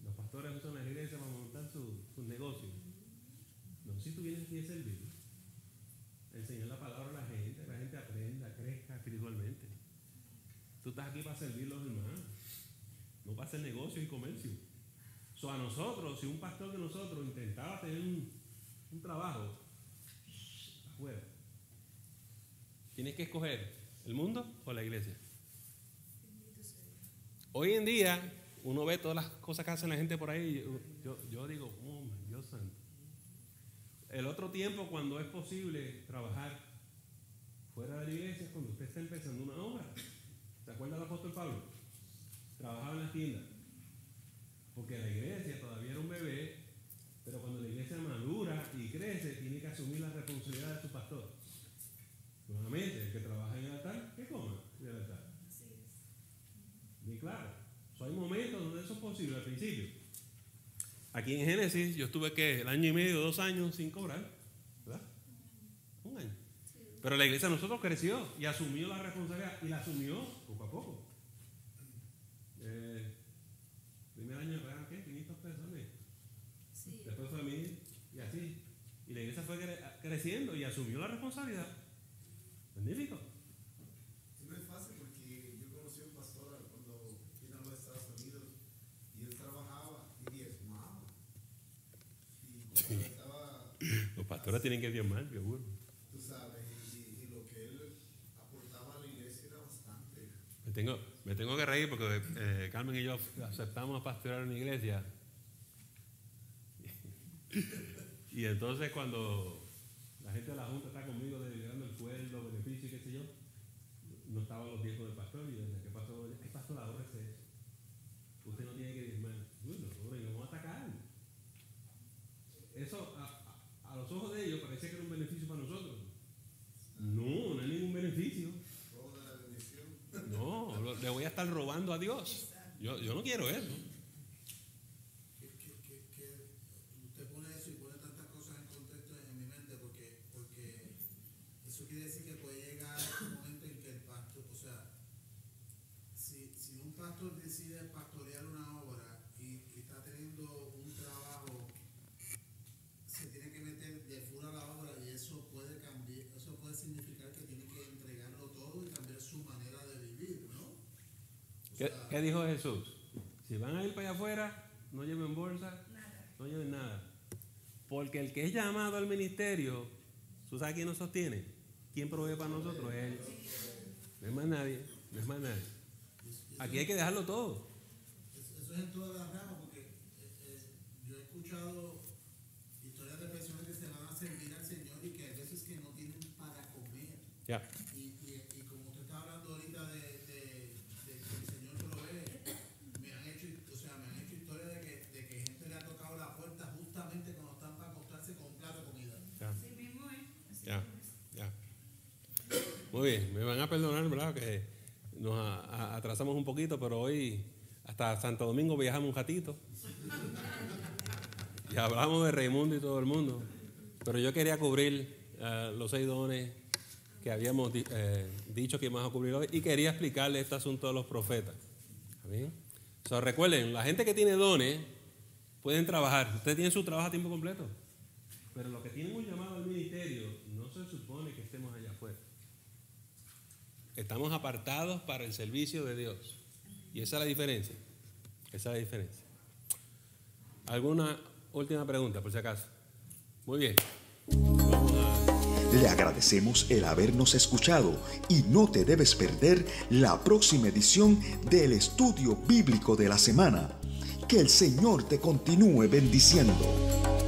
Los pastores usan las iglesias para montar sus negocios. No, si tú vienes aquí a servir, enseñar la palabra a la gente aprenda, crezca espiritualmente. Tú estás aquí para servir a los hermanos, no para hacer negocio y comercio. So, a nosotros, si un pastor de nosotros intentaba tener un trabajo afuera, tienes que escoger el mundo o la iglesia. Hoy en día uno ve todas las cosas que hacen la gente por ahí. Yo digo, oh, Dios santo. El otro tiempo, cuando es posible trabajar fuera de la iglesia, es cuando usted está empezando una obra. ¿Se acuerda del apóstol Pablo? Trabajaba en las tiendas. Porque la iglesia todavía era un bebé, pero cuando la iglesia madura y crece, tiene que asumir la responsabilidad de su pastor. Nuevamente, el que trabaja en el altar, que coma del altar. Así es. Bien claro. Hay momentos donde eso es posible al principio. Aquí en Génesis yo estuve el año y medio, 2 años sin cobrar, ¿verdad? 1 año. Pero la iglesia de nosotros creció y asumió la responsabilidad y la asumió poco a poco. Primer año me pagaron, ¿qué? 500 pesos al mes. Sí. Después fue a mí y así. Y la iglesia fue creciendo y asumió la responsabilidad. Magnífico. Sí, no es fácil porque yo conocí a un pastor cuando vino a los Estados Unidos y él trabajaba y diezmaba. Y cuando estaba, Los pastores tienen que diezmar, seguro. tú sabes, y lo que él aportaba a la iglesia era bastante. Me tengo que reír porque Carmen y yo aceptamos pastorear en una iglesia. Y entonces cuando la gente de la junta está conmigo deliberando el sueldo, beneficio y qué sé yo, no estaban los diezmos del pastor y yo decía, ¿qué pasó? ¿Qué pastor ahora es eso? Usted no tiene que diezmar. Bueno, y nos vamos a atacar. Eso a los ojos de ellos parecía que era un beneficio para nosotros. No, no hay ningún beneficio. Toda la bendición. No, le voy a estar robando a Dios. Yo no quiero eso. Que usted pone eso y pone tantas cosas en contexto en mi mente porque eso quiere decir que puede llegar un momento en que el pastor, o sea, si un pastor decide pastorear una obra y está teniendo un trabajo, se tiene que meter de full a la obra y eso puede cambiar, eso puede significar que tiene que entregarlo todo y cambiar su manera de vivir, ¿no? ¿Qué dijo Jesús? Si van a ir para allá afuera, no lleven bolsa, no lleven nada. Porque el que es llamado al ministerio, ¿tú sabes quién nos sostiene? quien provee para nosotros es Él. No es más nadie, no es más nadie. Aquí hay que dejarlo todo. Eso es en todas las ramas, porque yo he escuchado historias de personas que se van a servir al Señor y que hay veces que no tienen para comer. Ya. Y como usted está hablando ahorita de que el Señor provee, me han hecho historias de que gente le ha tocado la puerta justamente cuando están para acostarse con un plato de comida. Ya. Muy bien, me van a perdonar, ¿verdad? Que nos atrasamos un poquito, pero hoy hasta Santo Domingo viajamos un ratito. Y hablamos de Raimundo y todo el mundo. Pero yo quería cubrir los 6 dones que habíamos dicho que íbamos a cubrir hoy y quería explicarle este asunto de los profetas. ¿Está bien? Recuerden, la gente que tiene dones pueden trabajar. Ustedes tienen su trabajo a tiempo completo. Pero los que tienen un llamado al ministerio, no se supone que estemos allá afuera. Estamos apartados para el servicio de Dios. Y esa es la diferencia. Esa es la diferencia. ¿Alguna última pregunta, por si acaso? Muy bien. Le agradecemos el habernos escuchado y no te debes perder la próxima edición del Estudio Bíblico de la Semana. Que el Señor te continúe bendiciendo.